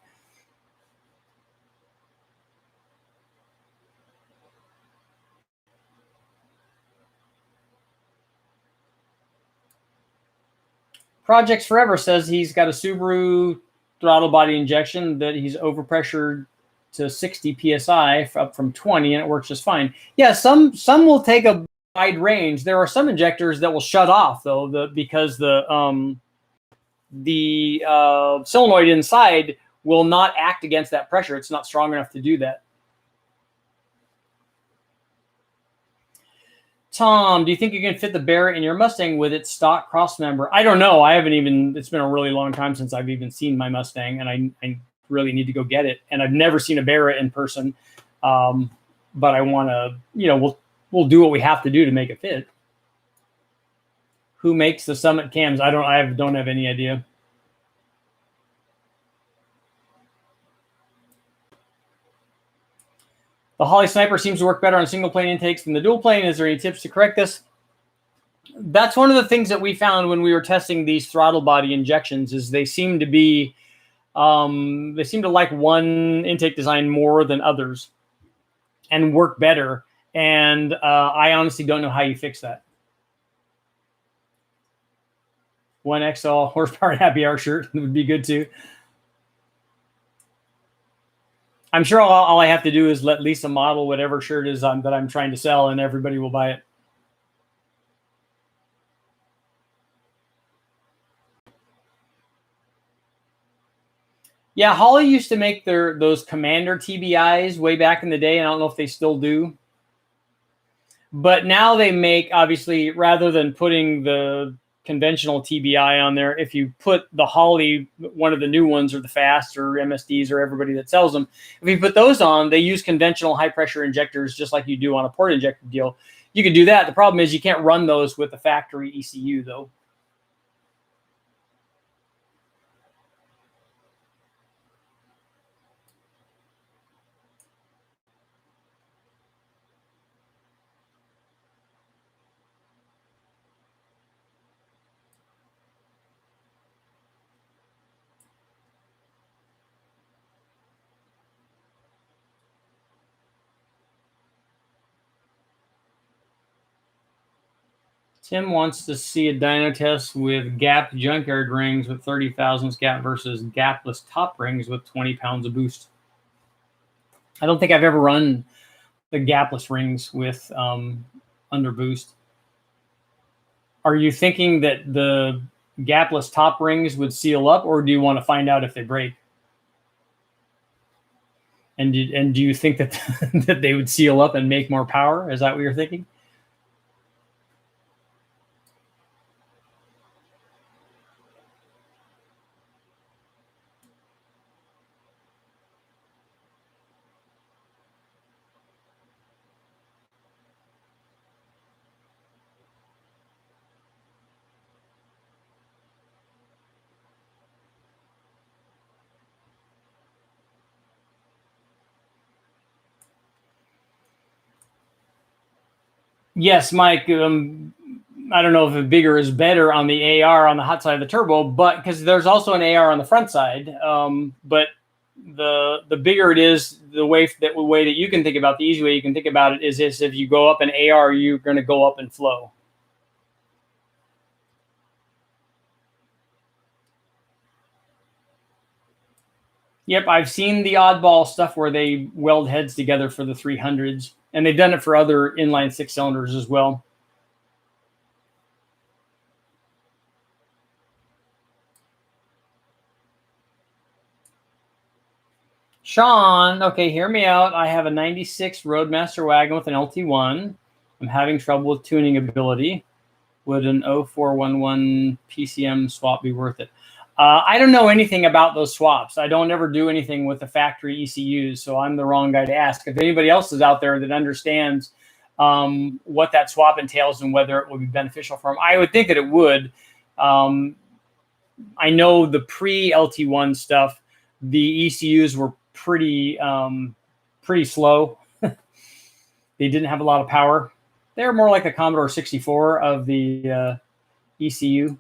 [SPEAKER 1] Projects Forever says he's got a Subaru throttle body injection that he's overpressured to 60 psi up from 20, and it works just fine. Yeah, some will take a wide range. There are some injectors that will shut off though, because the solenoid inside will not act against that pressure. It's not strong enough to do that. Tom, do you think you can fit the Barrett in your Mustang with its stock cross member? I don't know. It's been a really long time since I've even seen my Mustang, and I really need to go get it. And I've never seen a Barrett in person. But I want to, we'll do what we have to do to make it fit. Who makes the Summit cams? I don't have any idea. The Holley Sniper seems to work better on single plane intakes than the dual plane. Is there any tips to correct this? That's one of the things that we found when we were testing these throttle body injections, is they seem to be, they seem to like one intake design more than others and work better. And I honestly don't know how you fix that. 1XL horsepower happy hour shirt would be good too. I'm sure all I have to do is let Lisa model whatever shirt is that I'm trying to sell, and everybody will buy it. Yeah, Holley used to make those Commander TBIs way back in the day, and I don't know if they still do. But now they make, obviously, rather than putting the conventional TBI on there, if you put the Holley, one of the new ones, or the Fast or MSDs or everybody that sells them, if you put those on, they use conventional high pressure injectors just like you do on a port injector deal. You can do that. The problem is you can't run those with the factory ECU though. Tim wants to see a dyno test with gapped junkyard rings with 30 thousandths gap versus gapless top rings with 20 pounds of boost. I don't think I've ever run the gapless rings with under boost. Are you thinking that the gapless top rings would seal up, or do you want to find out if they break? And do you think that that they would seal up and make more power? Is that what you're thinking? Yes, Mike. I don't know if bigger is better on the AR on the hot side of the turbo, but because there's also an AR on the front side. But the bigger it is, the way that you can think about, the easy way you can think about it is if you go up an AR, you're going to go up in flow. Yep, I've seen the oddball stuff where they weld heads together for the 300s, and they've done it for other inline six cylinders as well. Sean, okay, hear me out. I have a 96 Roadmaster wagon with an LT1. I'm having trouble with tuning ability. Would an 0411 PCM swap be worth it? I don't know anything about those swaps. I don't ever do anything with the factory ECUs, so I'm the wrong guy to ask. If anybody else is out there that understands what that swap entails and whether it will be beneficial for them. I would think that it would. I know the pre-LT1 stuff, the ECUs were pretty slow. They didn't have a lot of power. They're more like a Commodore 64 of the ECU.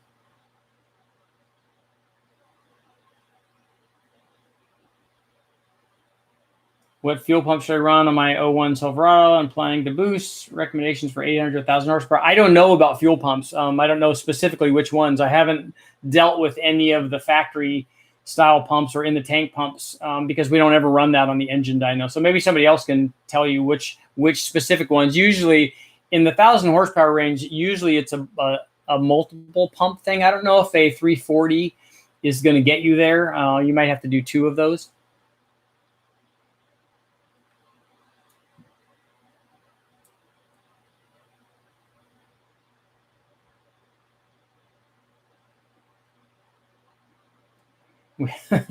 [SPEAKER 1] What fuel pump should I run on my 01 Silverado? I'm planning to boost. Recommendations for 800 to 1,000 horsepower. I don't know about fuel pumps. I don't know specifically which ones. I haven't dealt with any of the factory style pumps or in the tank pumps because we don't ever run that on the engine dyno. So maybe somebody else can tell you which specific ones. Usually in the 1,000 horsepower range, usually it's a multiple pump thing. I don't know if a 340 is going to get you there. You might have to do 2 of those.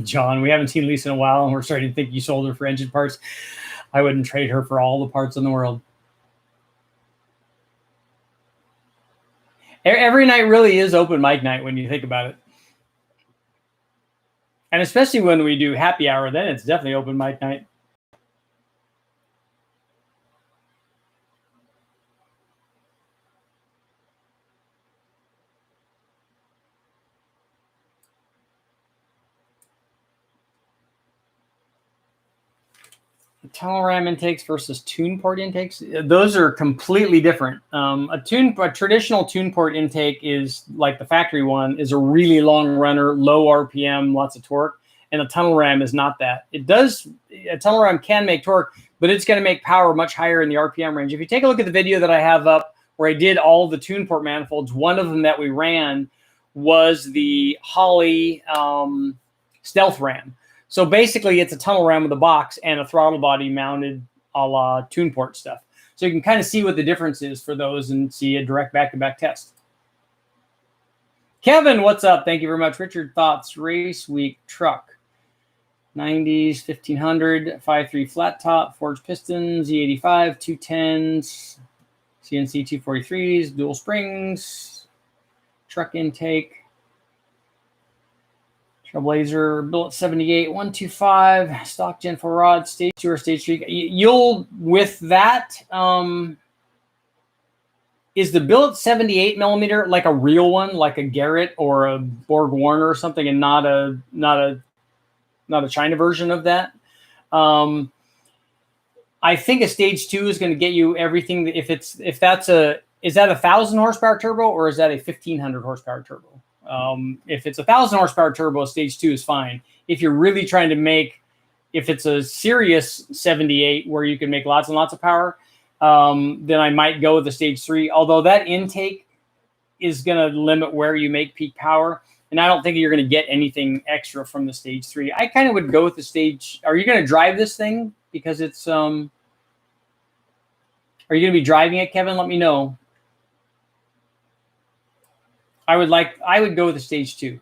[SPEAKER 1] John, we haven't seen Lisa in a while, and we're starting to think you sold her for engine parts. I wouldn't trade her for all the parts in the world. Every night really is open mic night when you think about it. And especially when we do happy hour, then it's definitely open mic night. Tunnel ram intakes versus tune port intakes, those are completely different. A traditional tune port intake is like the factory one, is a really long runner, low RPM, lots of torque, and a tunnel ram is not that. A tunnel ram can make torque, but it's going to make power much higher in the RPM range. If you take a look at the video that I have up where I did all the tune port manifolds, one of them that we ran was the Holley Stealth Ram. So basically, it's a tunnel ram with a box and a throttle body mounted a la tune port stuff. So you can kind of see what the difference is for those and see a direct back-to-back test. Kevin, what's up? Thank you very much. Richard, thoughts? Race week truck. 90s, 1500, 5.3 flat top, forged pistons, E85, 210s, CNC 243s, dual springs, truck intake. Trailblazer, billet 78, 125, stock Gen 4 rod, stage 2 or stage 3. You'll, with that, is the billet 78 millimeter like a real one, like a Garrett or a Borg Warner or something, and not a China version of that? I think a stage 2 is going to get you everything. Is that a 1,000 horsepower turbo or is that a 1,500 horsepower turbo? If it's a 1,000 horsepower turbo, stage 2 is fine. If you're really trying to if it's a serious 78 where you can make lots and lots of power, then I might go with the stage 3. Although that intake is going to limit where you make peak power, and I don't think you're going to get anything extra from the stage 3. I kind of would go with the stage. Are you going to drive this thing? Because it's Are you going to be driving it, Kevin? Let me know. I would go with the stage 2.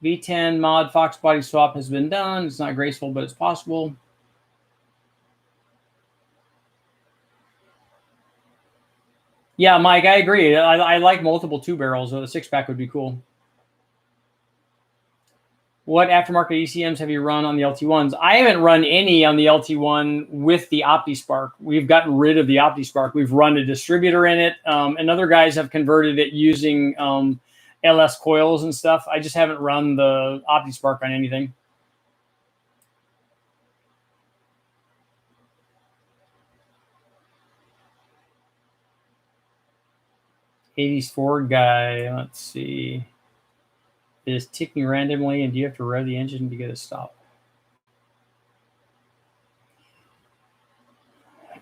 [SPEAKER 1] V10 mod Fox body swap has been done. It's not graceful, but it's possible. Yeah, Mike, I agree. I like multiple 2 barrels. So the 6-pack would be cool. What aftermarket ECMs have you run on the LT1s? I haven't run any on the LT1 with the OptiSpark. We've gotten rid of the OptiSpark. We've run a distributor in it, and other guys have converted it using LS coils and stuff. I just haven't run the OptiSpark on anything. '80s Ford guy. Let's see. It is ticking randomly, and do you have to rev the engine to get a stop?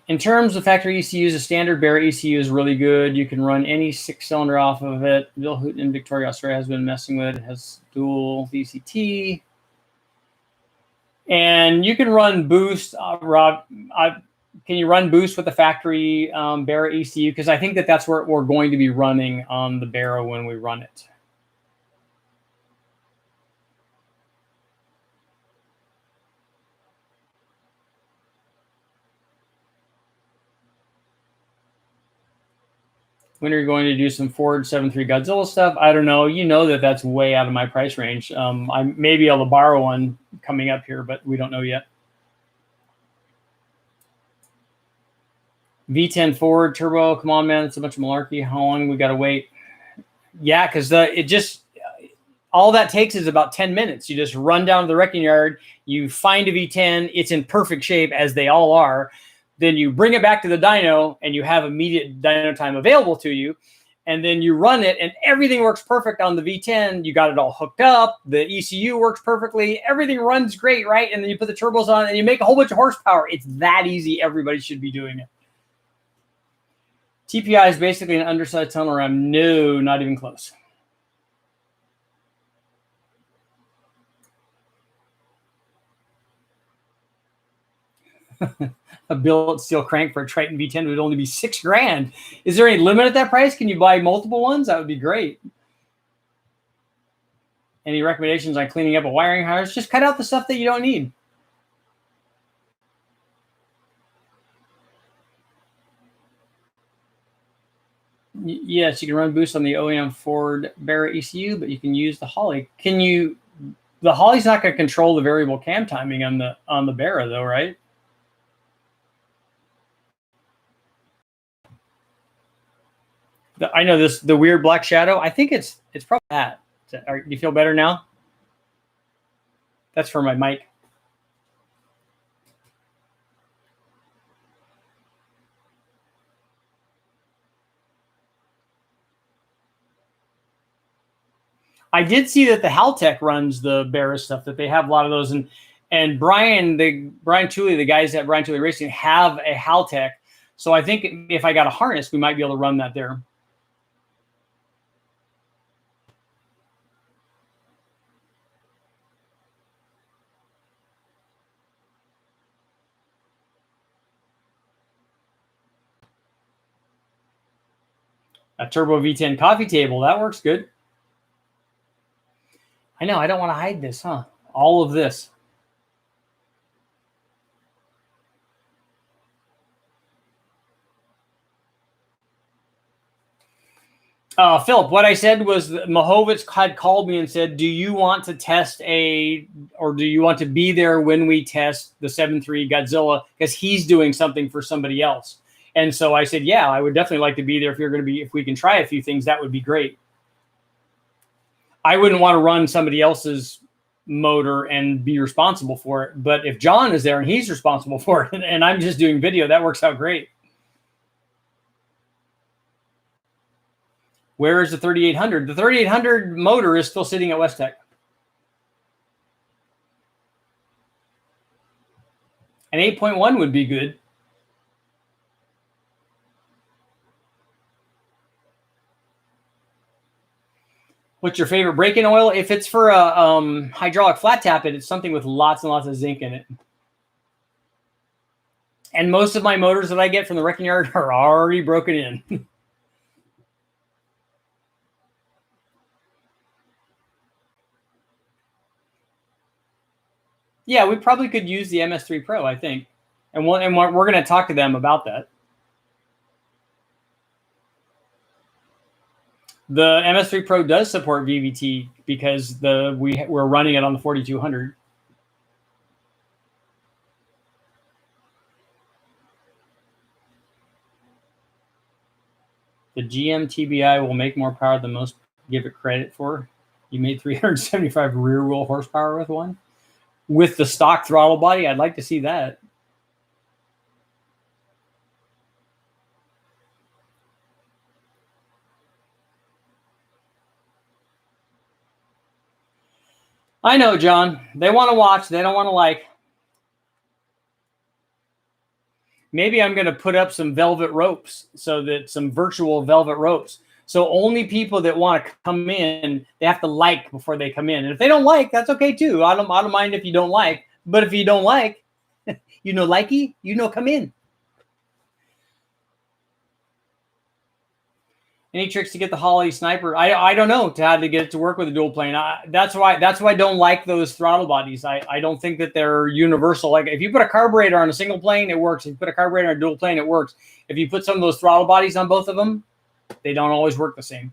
[SPEAKER 1] In terms of factory ECUs, a standard Bear ECU is really good. You can run any 6-cylinder off of it. Bill Hooten in Victoria, Australia has been messing with it. It has dual VCT. And you can run boost, Rob. Can you run boost with the factory Bear ECU? Because I think that's where we're going to be running on the Barrow when we run it. When are you going to do some Ford 7.3 Godzilla stuff? I don't know. You know that that's way out of my price range. I may be able to borrow one coming up here, but we don't know yet. V10 Ford turbo. Come on, man. It's a bunch of malarkey. How long we got to wait? Yeah, because all that takes is about 10 minutes. You just run down to the wrecking yard. You find a V10. It's in perfect shape, as they all are. Then you bring it back to the dyno, and you have immediate dyno time available to you. And then you run it, and everything works perfect on the V10. You got it all hooked up. The ECU works perfectly. Everything runs great, right? And then you put the turbos on, and you make a whole bunch of horsepower. It's that easy. Everybody should be doing it. TPI is basically an undersized tunnel ram. No, not even close. A billet steel crank for a Triton V10 would only be $6,000. Is there any limit at that price? Can you buy multiple ones? That would be great. Any recommendations on cleaning up a wiring harness? Just cut out the stuff that you don't need. Yes, you can run boost on the OEM Ford Barra ECU, but you can use the Holley. The Holley's not going to control the variable cam timing on the Barra, though, right? I know the weird black shadow. I think it's probably that. Do you feel better now? That's for my mic. I did see that the Haltech runs the Barra stuff, that they have a lot of those. And Brian Tooley, the guys at Brian Tooley Racing have a Haltech. So I think if I got a harness, we might be able to run that there. A turbo V10 coffee table, that works good. I know, I don't want to hide this, huh? All of this. Philip, what I said was Mahovitz had called me and said, do you want to test or do you want to be there when we test the 7.3 Godzilla? Because he's doing something for somebody else. And so I said, yeah, I would definitely like to be there if we can try a few things, that would be great. I wouldn't want to run somebody else's motor and be responsible for it. But if John is there and he's responsible for it and I'm just doing video, that works out great. Where is the 3800? The 3800 motor is still sitting at West Tech. An 8.1 would be good. What's your favorite break-in oil? If it's for a hydraulic flat tap, it's something with lots and lots of zinc in it. And most of my motors that I get from the wrecking yard are already broken in. Yeah, we probably could use the MS3 Pro, I think. And we're going to talk to them about that. The MS3 Pro does support VVT because we're running it on the 4200. The GM TBI will make more power than most give it credit for. You made 375 rear wheel horsepower with one. With the stock throttle body, I'd like to see that. I know, John. They want to watch. They don't want to like. Maybe I'm going to put up some velvet ropes, some virtual velvet ropes. So only people that want to come in, they have to like before they come in. And if they don't like, that's okay too. I don't mind if you don't like. But if you don't like, likey, come in. Any tricks to get the Holley sniper? I don't know how to get it to work with a dual plane. That's why I don't like those throttle bodies. I don't think that they're universal. Like if you put a carburetor on a single plane, it works. If you put a carburetor on a dual plane, it works. If you put some of those throttle bodies on both of them, They don't always work the same.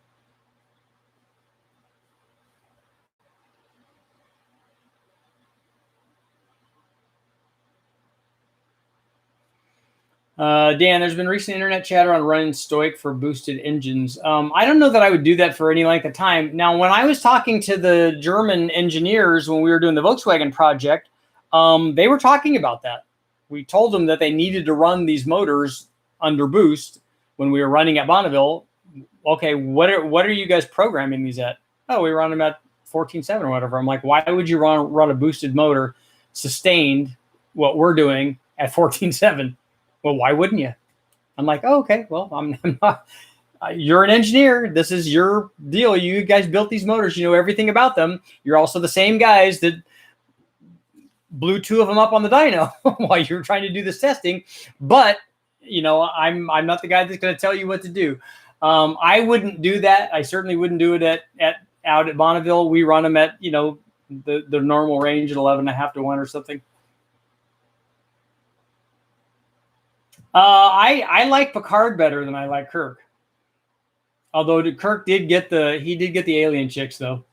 [SPEAKER 1] Dan, there's been recent internet chatter on running Stoic for boosted engines. I don't know that I would do that for any length of time. Now, when I was talking to the German engineers when we were doing the Volkswagen project, they were talking about that. We told them that they needed to run these motors under boost when we were running at Bonneville. Okay, what are you guys programming these at? Oh, we run them at 14.7 or whatever. I'm like, why would you run a boosted motor sustained what we're doing at 14.7? Well, why wouldn't you? I'm like, oh, okay, well, I'm not. You're an engineer. This is your deal. You guys built these motors. You know everything about them. You're also the same guys that blew two of them up on the dyno while you're trying to do this testing. But I'm not the guy that's going to tell you what to do. I wouldn't do that. I certainly wouldn't do it out at Bonneville. We run them at the normal range at 11.5 to 1 or something. I like Picard better than I like Kirk. Although Kirk did get the alien chicks though.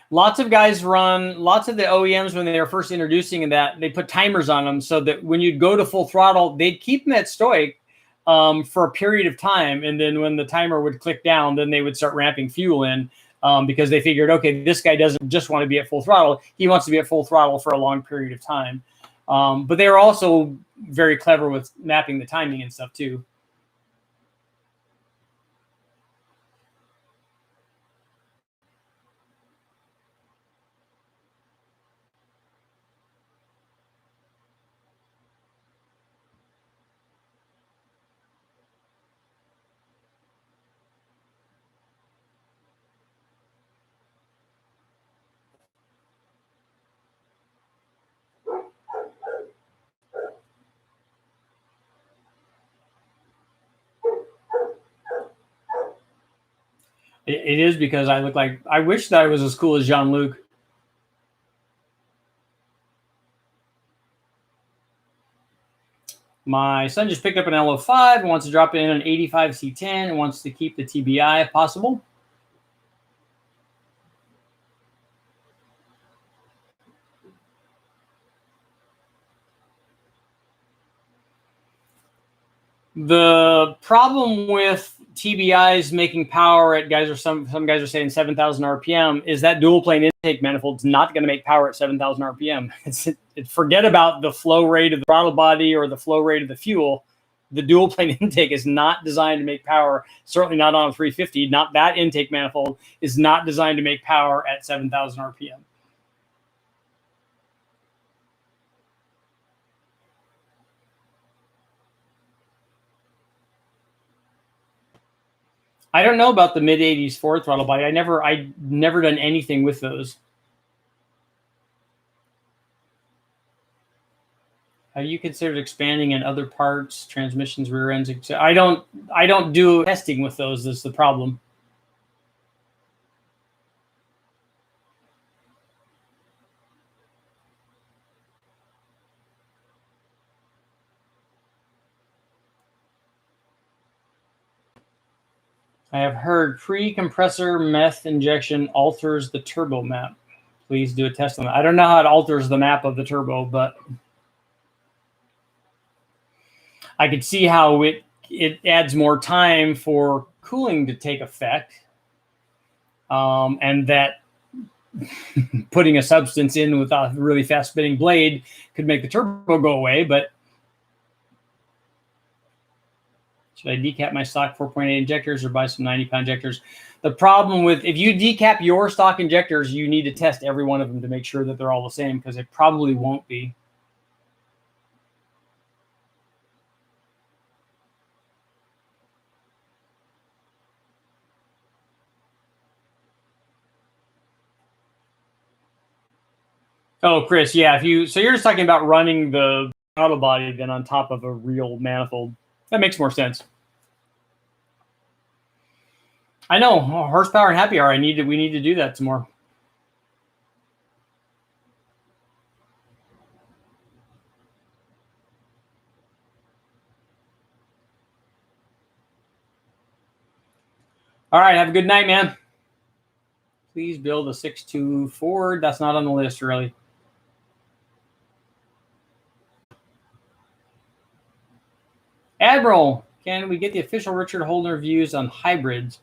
[SPEAKER 1] Lots of guys lots of the OEMs when they were first introducing that, they put timers on them so that when you'd go to full throttle, they'd keep them at Stoic for a period of time. And then when the timer would click down, then they would start ramping fuel in because they figured, okay, this guy doesn't just want to be at full throttle. He wants to be at full throttle for a long period of time. But they were also very clever with mapping the timing and stuff too. It is because I wish that I was as cool as Jean-Luc. My son just picked up an LO5 and wants to drop in an 85 C10 and wants to keep the TBI if possible. The problem with TBIs making power at some guys are saying 7,000 RPM is that dual plane intake manifold is not going to make power at 7,000 RPM. Forget about the flow rate of the throttle body or the flow rate of the fuel. The dual plane intake is not designed to make power. Certainly not on a 350. Not that intake manifold is not designed to make power at 7,000 RPM. I don't know about the mid 80s Ford throttle body. I never done anything with those. Have you considered expanding in other parts, transmissions, rear ends? I don't do testing with those. That's the problem. I have heard pre-compressor meth injection alters the turbo map. Please do a test on that. I don't know how it alters the map of the turbo, but I could see how it adds more time for cooling to take effect, and that putting a substance in with a really fast spinning blade could make the turbo go away. But should I decap my stock 4.8 injectors or buy some 90-pound injectors? The problem with, if you decap your stock injectors, you need to test every one of them to make sure that they're all the same, because it probably won't be. Oh, Chris, yeah. So you're just talking about running the throttle body then on top of a real manifold. That makes more sense. I know, horsepower and happy hour. We need to do that some more. All right, have a good night, man. Please build a 6.2 Ford. That's not on the list, really. Admiral, can we get the official Richard Holdner views on hybrids,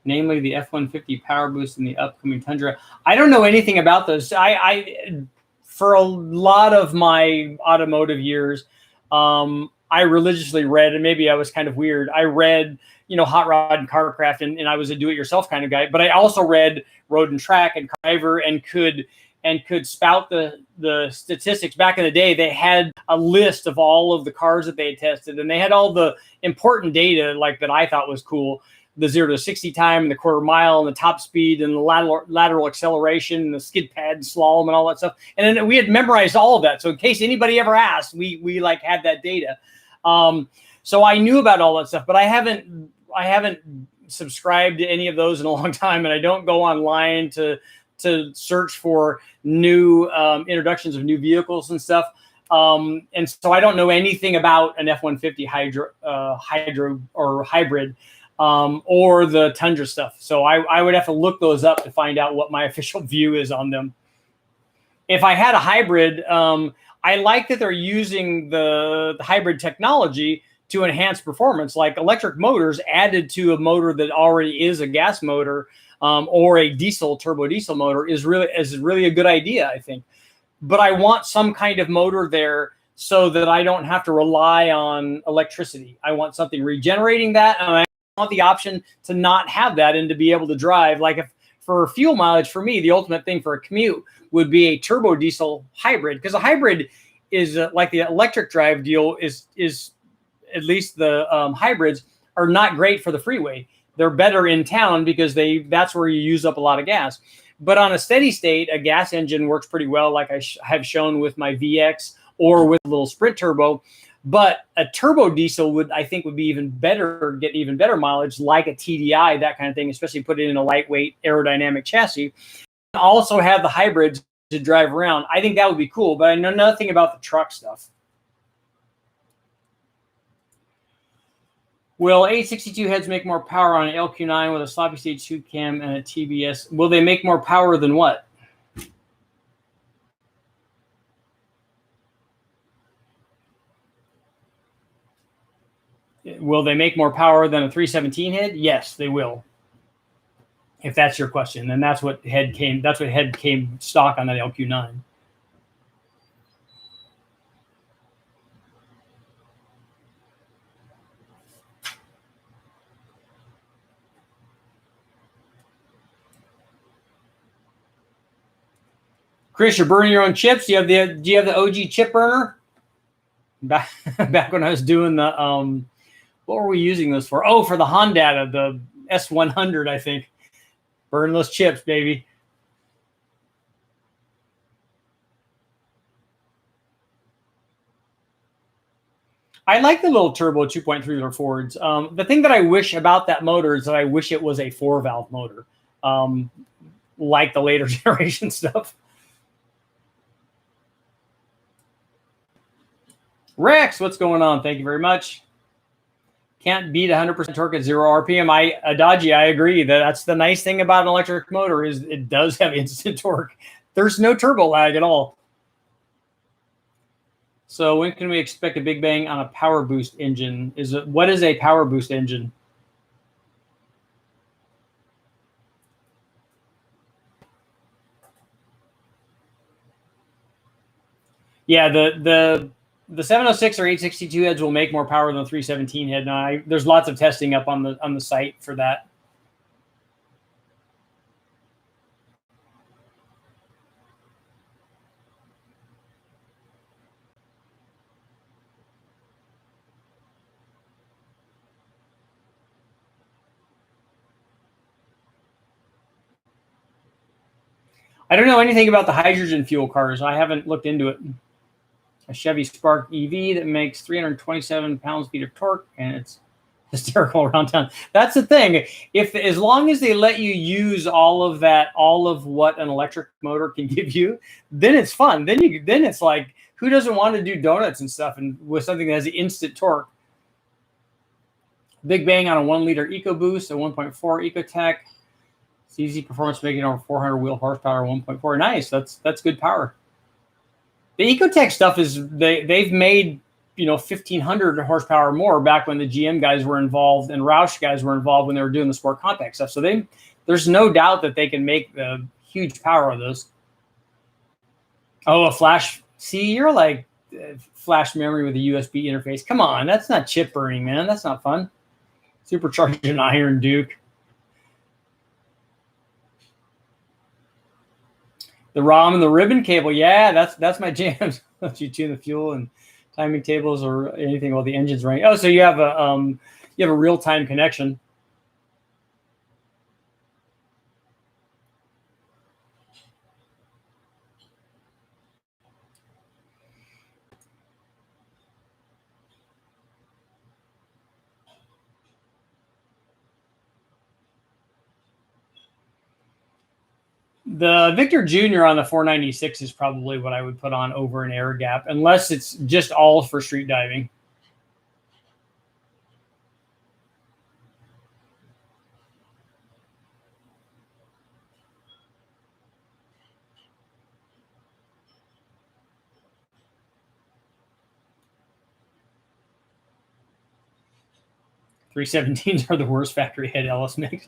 [SPEAKER 1] namely the F-150 Power Boost and the upcoming Tundra? I don't know anything about those. I for a lot of my automotive years, I religiously read, and maybe I was kind of weird, I read, Hot Rod and Carcraft, and I was a do-it-yourself kind of guy, but I also read Road and Track and Driver and could spout the statistics. Back in the day, they had a list of all of the cars that they had tested, and they had all the important data like that I thought was cool. The 0 to 60 time and the quarter mile and the top speed and the lateral acceleration and the skid pad and slalom and all that stuff. And then we had memorized all of that. So in case anybody ever asked, we like had that data. So I knew about all that stuff, but I haven't subscribed to any of those in a long time. And I don't go online to search for new introductions of new vehicles and stuff. And so I don't know anything about an F-150 hydro or hybrid. Or the Tundra stuff. So I would have to look those up to find out what my official view is on them. If I had a hybrid, I like that they're using the hybrid technology to enhance performance, like electric motors added to a motor that already is a gas motor or a turbo diesel motor is really a good idea, I think. But I want some kind of motor there so that I don't have to rely on electricity. I want something regenerating that, and I want the option to not have that and to be able to drive. Like if for fuel mileage, for me, the ultimate thing for a commute would be a turbo diesel hybrid, because a hybrid is like the electric drive deal is at least the hybrids are not great for the freeway. They're better in town because that's where you use up a lot of gas. But on a steady state, a gas engine works pretty well, like I have shown with my VX or with a little Sprint turbo. But a turbo diesel would be even better, get even better mileage, like a TDI, that kind of thing, especially put it in a lightweight aerodynamic chassis. Also have the hybrids to drive around. I think that would be cool, but I know nothing about the truck stuff. Will 862 heads make more power on an LQ9 with a sloppy stage 2 cam and a TBS? Will they make more power than what? Will they make more power than a 317 head? Yes, they will. If that's your question, and that's what head came stock on that LQ9. Chris, you're burning your own chips. Do you have the OG chip burner? Back when I was doing the what were we using those for? Oh, for the Honda, the S100, I think. Burn those chips, baby. I like the little turbo 2.3 liter Fords. The thing that I wish about that motor is that I wish it was a 4-valve motor, like the later generation stuff. Rex, what's going on? Thank you very much. Can't beat 100% torque at 0 RPM. Adaji, I agree. That's the nice thing about an electric motor is it does have instant torque. There's no turbo lag at all. So when can we expect a big bang on a power boost engine? What is a power boost engine? Yeah, the 706 or 862 heads will make more power than the 317 head. Now, there's lots of testing up on the site for that. I don't know anything about the hydrogen fuel cars. I haven't looked into it. A Chevy Spark EV that makes 327 pounds-feet of torque, and it's hysterical around town. That's the thing. As long as they let you use all of what an electric motor can give you, then it's fun. Then it's like, who doesn't want to do donuts and stuff and with something that has instant torque? Big Bang on a 1 liter EcoBoost, a 1.4 Ecotech. It's easy performance, making over 400 wheel horsepower, 1.4. Nice. That's good power. The Ecotech stuff is they've made 1,500 horsepower more back when the GM guys were involved and Roush guys were involved when they were doing the sport compact stuff. So there's no doubt that they can make the huge power of those. Oh, a flash. See, you're like flash memory with a USB interface. Come on, that's not chip burning, man. That's not fun. Supercharged an Iron Duke. The ROM and the ribbon cable. Yeah, that's my jam. Let you tune the fuel and timing tables or anything while the engine's running. Oh, so you have a real-time connection. The Victor Jr. on the 496 is probably what I would put on over an air gap, unless it's just all for street diving. .317s are the worst factory head LS mix.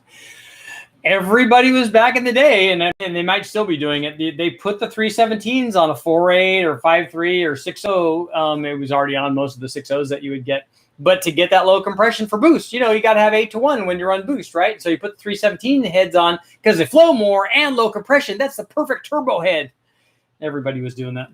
[SPEAKER 1] Everybody was back in the day, and they might still be doing it. They put the 317s on a 4.8 or 5.3 or 6.0. It was already on most of the 6.0s that you would get. But to get that low compression for boost, you got to have 8-to-1 when you're on boost, right? So you put the 317 heads on because they flow more and low compression. That's the perfect turbo head. Everybody was doing that.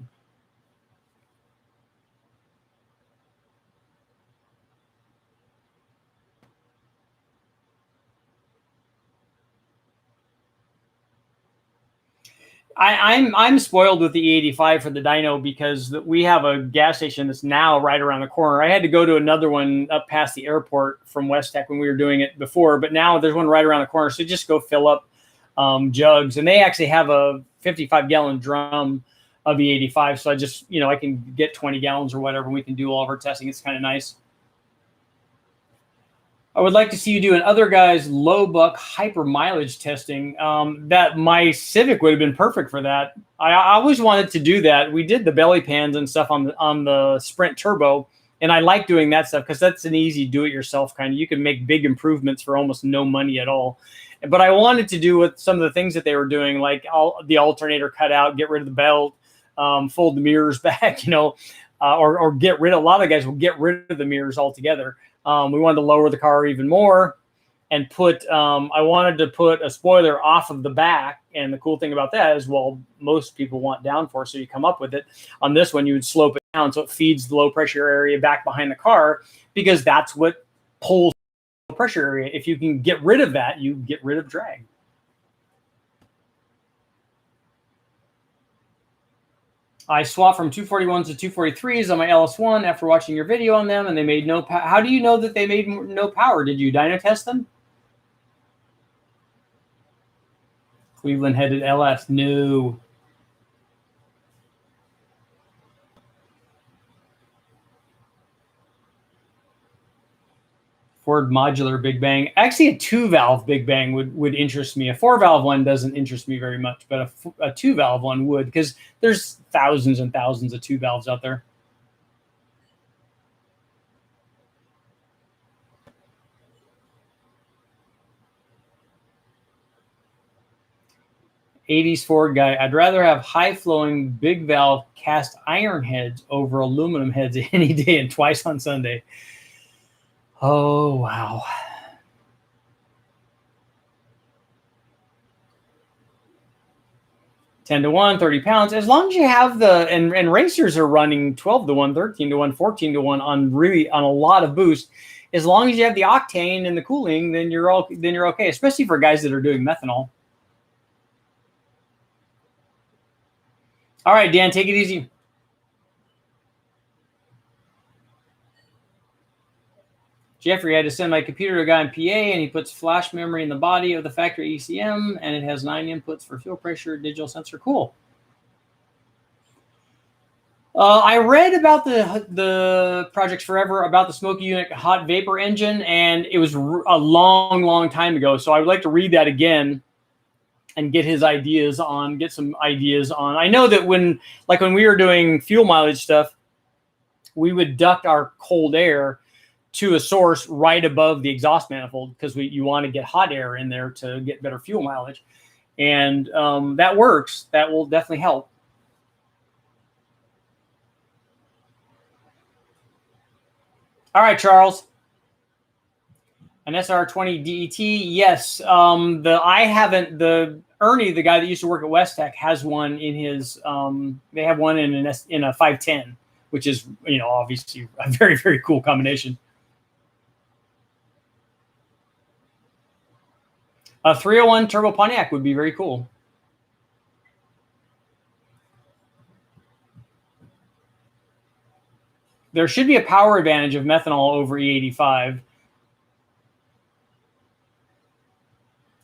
[SPEAKER 1] I'm spoiled with the E85 for the dyno because we have a gas station that's now right around the corner. I had to go to another one up past the airport from West Tech when we were doing it before, but now there's one right around the corner. So just go fill up jugs, and they actually have a 55-gallon drum of E85. So I just I can get 20 gallons or whatever, and we can do all of our testing. It's kind of nice. I would like to see you do an other guy's low buck hyper mileage testing. That my Civic would have been perfect for that. I always wanted to do that. We did the belly pans and stuff on the Sprint Turbo, and I like doing that stuff because that's an easy do-it-yourself kind of. You can make big improvements for almost no money at all. But I wanted to do with some of the things that they were doing, like the alternator cut out, get rid of the belt, fold the mirrors back, or get rid of. A lot of guys will get rid of the mirrors altogether. We wanted to lower the car even more and I wanted to put a spoiler off of the back. And the cool thing about that is, well, most people want downforce, so you come up with it. On this one, you would slope it down so it feeds the low pressure area back behind the car, because that's what pulls the pressure area. If you can get rid of that, you get rid of drag. I swapped from 241s to 243s on my LS1 after watching your video on them, and they made no power. How do you know that they made no power? Did you dyno test them? Cleveland-headed LS. No. Ford modular Big Bang. Actually, a 2-valve Big Bang would interest me. A 4-valve one doesn't interest me very much, but a 2-valve one would, because there's thousands and thousands of 2-valves out there. '80s Ford guy. I'd rather have high-flowing big valve cast iron heads over aluminum heads any day and twice on Sunday. Oh, wow. $10-to-1, 30 pounds. As long as you have and racers are running 12-to-1, 13-to-1, 14-to-1 on a lot of boost. As long as you have the octane and the cooling, then you're okay, especially for guys that are doing methanol. All right, Dan, take it easy. Jeffrey, I had to send my computer to a guy in PA, and he puts flash memory in the body of the factory ECM, and it has 9 inputs for fuel pressure, digital sensor. Cool. I read about the Projects Forever about the Smoky Unit hot vapor engine, and it was a long time ago. So I would like to read that again and get some ideas on. I know that when we were doing fuel mileage stuff, we would duct our cold air to a source right above the exhaust manifold because you want to get hot air in there to get better fuel mileage, and that works. That will definitely help. All right, Charles. An SR20 DET, yes. Ernie, the guy that used to work at West Tech, has one in his. They have one in a 510, which is obviously a very, very cool combination. A 301 turbo Pontiac would be very cool. There should be a power advantage of methanol over E85.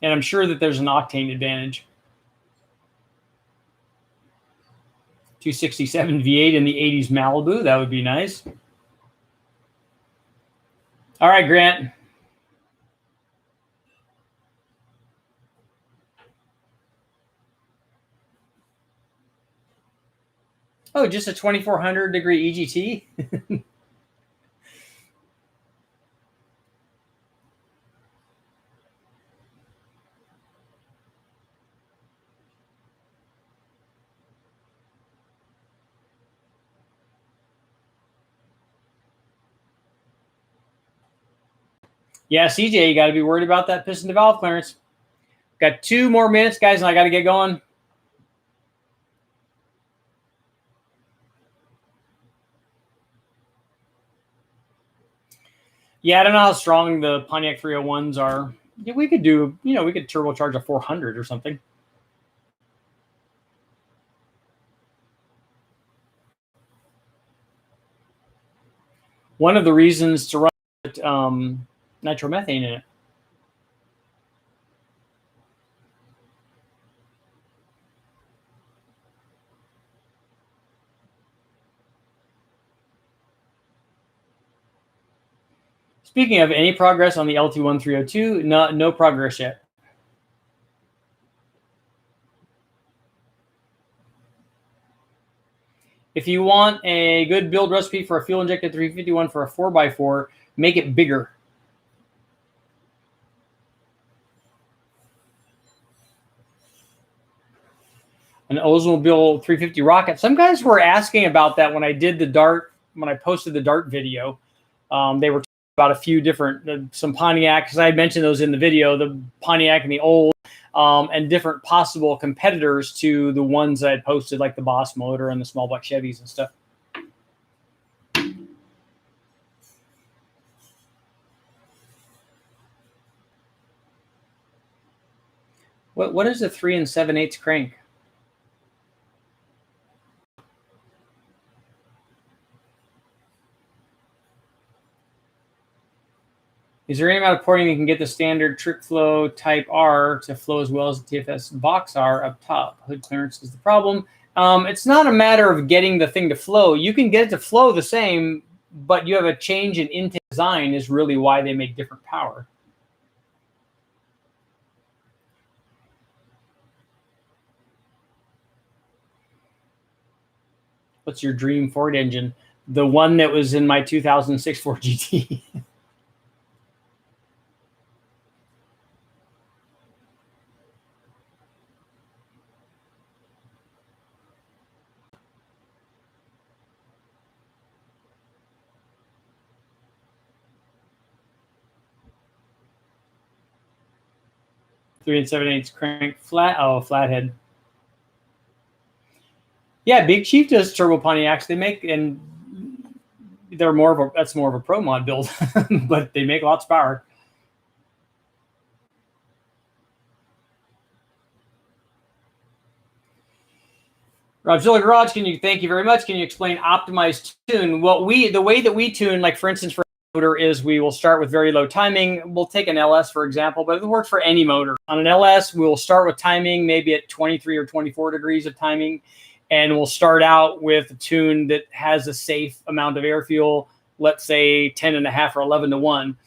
[SPEAKER 1] And I'm sure that there's an octane advantage. 267 V8 in the 80s Malibu. That would be nice. All right, Grant. Oh, just a 2400 degree EGT? Yeah, CJ, you got to be worried about that piston to valve clearance. Got 2 more minutes, guys, and I got to get going. Yeah, I don't know how strong the Pontiac 301s are. Yeah, we could do, we could turbocharge a 400 or something. One of the reasons to run nitromethane in it. Speaking of, any progress on the LT1302? No progress yet. If you want a good build recipe for a fuel-injected 351 for a 4x4, make it bigger. An Oldsmobile 350 rocket. Some guys were asking about that when I posted the Dart video. They were talking about a few different, some Pontiac, because I had mentioned those in the video, the Pontiac and the old, and different possible competitors to the ones I had posted, like the Boss motor and the small block Chevys and stuff. What is a 3 7/8 crank? Is there any amount of porting that can get the standard trick flow type R to flow as well as the TFS box R up top? Hood clearance is the problem. It's not a matter of getting the thing to flow. You can get it to flow the same, but you have a change in intake design is really why they make different power. What's your dream Ford engine? The one that was in my 2006 Ford GT. Three 7/8 crank flathead. Yeah, Big Chief does turbo Pontiacs. They make, and they're that's more of a pro mod build, but they make lots of power. Robzilla Garage, thank you very much. Can you explain optimized tune? Well, the way that we tune, like for instance, for a motor is we will start with very low timing. We'll take an LS, for example, but it works for any motor. On an LS, we will start with timing, maybe at 23 or 24 degrees of timing. and we'll start out with a tune that has a safe amount of air fuel, let's say 10.5 or 11 to 1.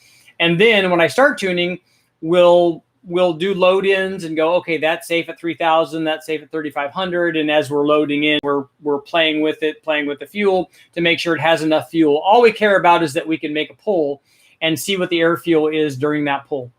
[SPEAKER 1] And then when I start tuning, we'll do load ins and go, okay, that's safe at 3,000, that's safe at 3,500. And as we're loading in, we're playing with it, playing with the fuel to make sure it has enough fuel. All we care about is that we can make a pull and see what the air fuel is during that pull.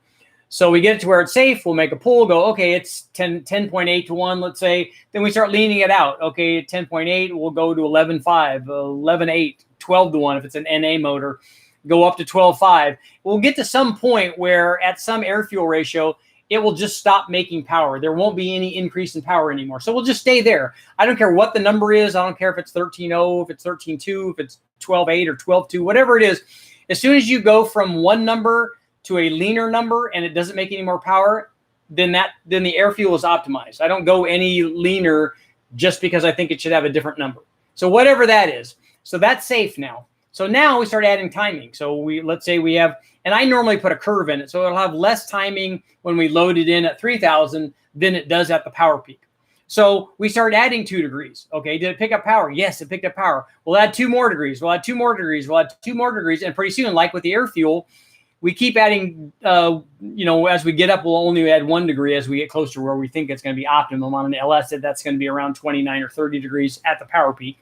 [SPEAKER 1] So we get it to where it's safe. We'll make a pull, go, okay, it's 10.8 to 1, let's say. Then we start leaning it out. Okay, 10.8, we'll go to 11.5, 11.8, 12 to 1 if it's an NA motor. Go up to 12.5. We'll get to some point where at some air fuel ratio, it will just stop making power. There won't be any increase in power anymore. So we'll just stay there. I don't care what the number is. I don't care if it's 13.0, if it's 13.2, if it's 12.8 or 12.2, whatever it is. As soon as you go from one number to a leaner number and it doesn't make any more power, then the air fuel is optimized. I don't go any leaner just because I think it should have a different number. So whatever that is. So that's safe now. So now we start adding timing. So let's say we have, and I normally put a curve in it. So it'll have less timing when we load it in at 3,000 than it does at the power peak. So we start adding 2 degrees. Okay, did it pick up power? Yes, it picked up power. We'll add 2 more degrees. We'll add 2 more degrees. We'll add 2 more degrees. And pretty soon, like with the air fuel, we keep adding, as we get up, we'll only add 1 degree as we get closer to where we think it's going to be optimum. On an LS, that's going to be around 29 or 30 degrees at the power peak.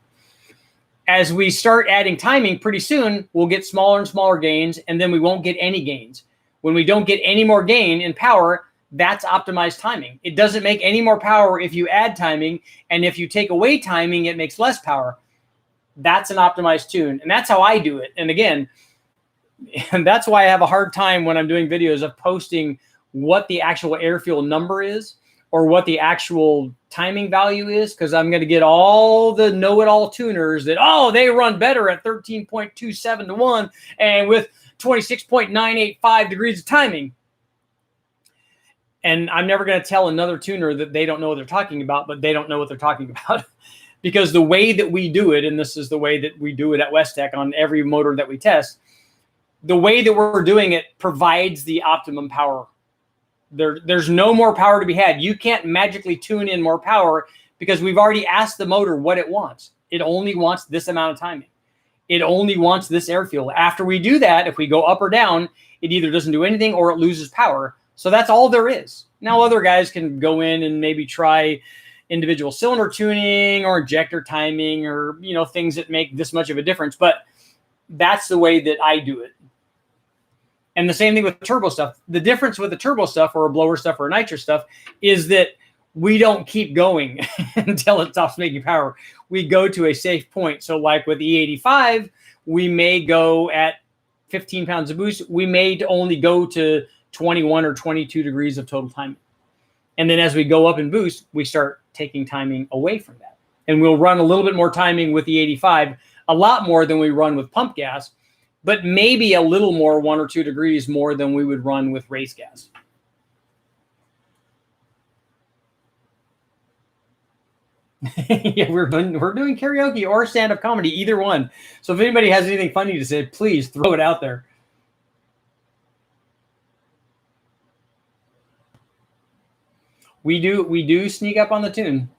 [SPEAKER 1] As we start adding timing, pretty soon, we'll get smaller and smaller gains, and then we won't get any gains. When we don't get any more gain in power, that's optimized timing. It doesn't make any more power if you add timing, and if you take away timing, it makes less power. That's an optimized tune, and that's how I do it. And again, and that's why I have a hard time when I'm doing videos of posting what the actual air fuel number is or what the actual timing value is, because I'm going to get all the know-it-all tuners that, oh, they run better at 13.27 to 1 and with 26.985 degrees of timing. And I'm never going to tell another tuner that they don't know what they're talking about, but they don't know what they're talking about. Because the way that we do it, and this is the way that we do it at Westech on every motor that we test, the way that we're doing it provides the optimum power. There's no more power to be had. You can't magically tune in more power because we've already asked the motor what it wants. It only wants this amount of timing. It only wants this air fuel. After we do that, if we go up or down, it either doesn't do anything or it loses power. So that's all there is. Now other guys can go in and maybe try individual cylinder tuning or injector timing or, things that make this much of a difference. But that's the way that I do it. And the same thing with turbo stuff. The difference with the turbo stuff or a blower stuff or a nitro stuff is that we don't keep going until it stops making power. We go to a safe point. So like with E85, we may go at 15 pounds of boost. We may only go to 21 or 22 degrees of total timing. And then as we go up in boost, we start taking timing away from that. And we'll run a little bit more timing with the 85, a lot more than we run with pump gas, but maybe a little more, 1 or 2 degrees more than we would run with race gas. Yeah, we're doing karaoke or stand-up comedy, either one. So if anybody has anything funny to say, please throw it out there. We do sneak up on the tune.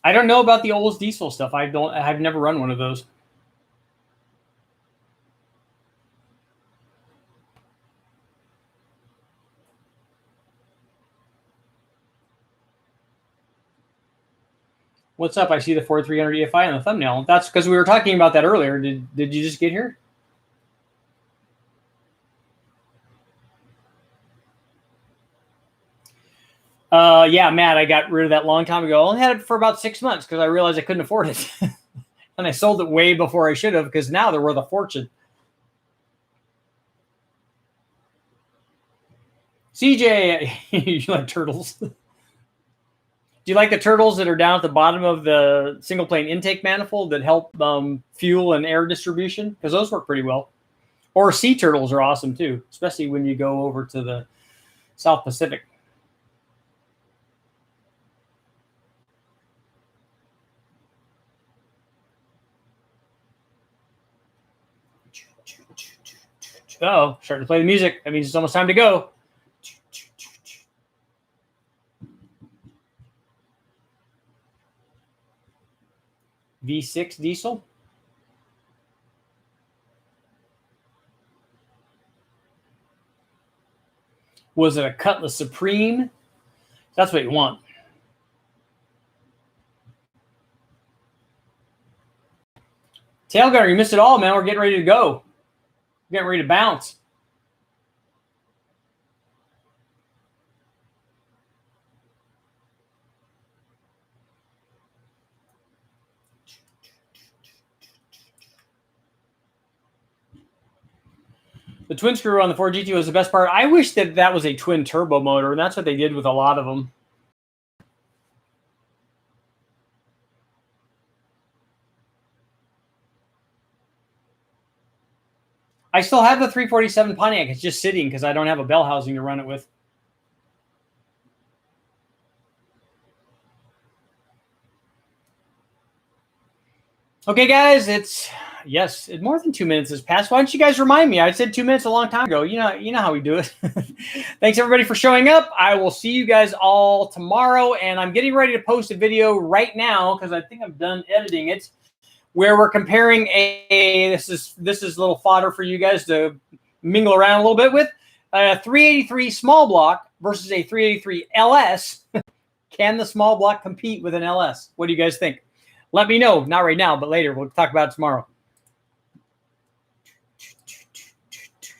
[SPEAKER 1] I don't know about the Olds diesel stuff. I've never run one of those. What's up? I see the 4300 EFI on the thumbnail. That's because we were talking about that earlier. Did you just get here? Yeah, Matt, I got rid of that long time ago. I only had it for about 6 months because I realized I couldn't afford it. And I sold it way before I should have because now they're worth a fortune. CJ, you like turtles? Do you like the turtles that are down at the bottom of the single plane intake manifold that help fuel and air distribution? Because those work pretty well. Or sea turtles are awesome too, especially when you go over to the South Pacific. Oh, starting to play the music. That means it's almost time to go. V6 diesel. Was it a Cutlass Supreme? That's what you want. Tail gunner, you missed it all, man. We're getting ready to go. We're getting ready to bounce. The twin screw on the Ford GT was the best part. I wish that that was a twin turbo motor, and that's what they did with a lot of them. I still have the 347 Pontiac. It's just sitting because I don't have a bell housing to run it with. Okay, guys, it's more than 2 minutes has passed. Why don't you guys remind me? I said 2 minutes a long time ago. You know how we do it. Thanks everybody for showing up. I will see you guys all tomorrow, and I'm getting ready to post a video right now because I think I'm done editing it, where we're comparing this is a little fodder for you guys to mingle around a little bit with, a 383 small block versus a 383 LS. Can the small block compete with an LS? What do you guys think? Let me know. Not right now, but later. We'll talk about it tomorrow.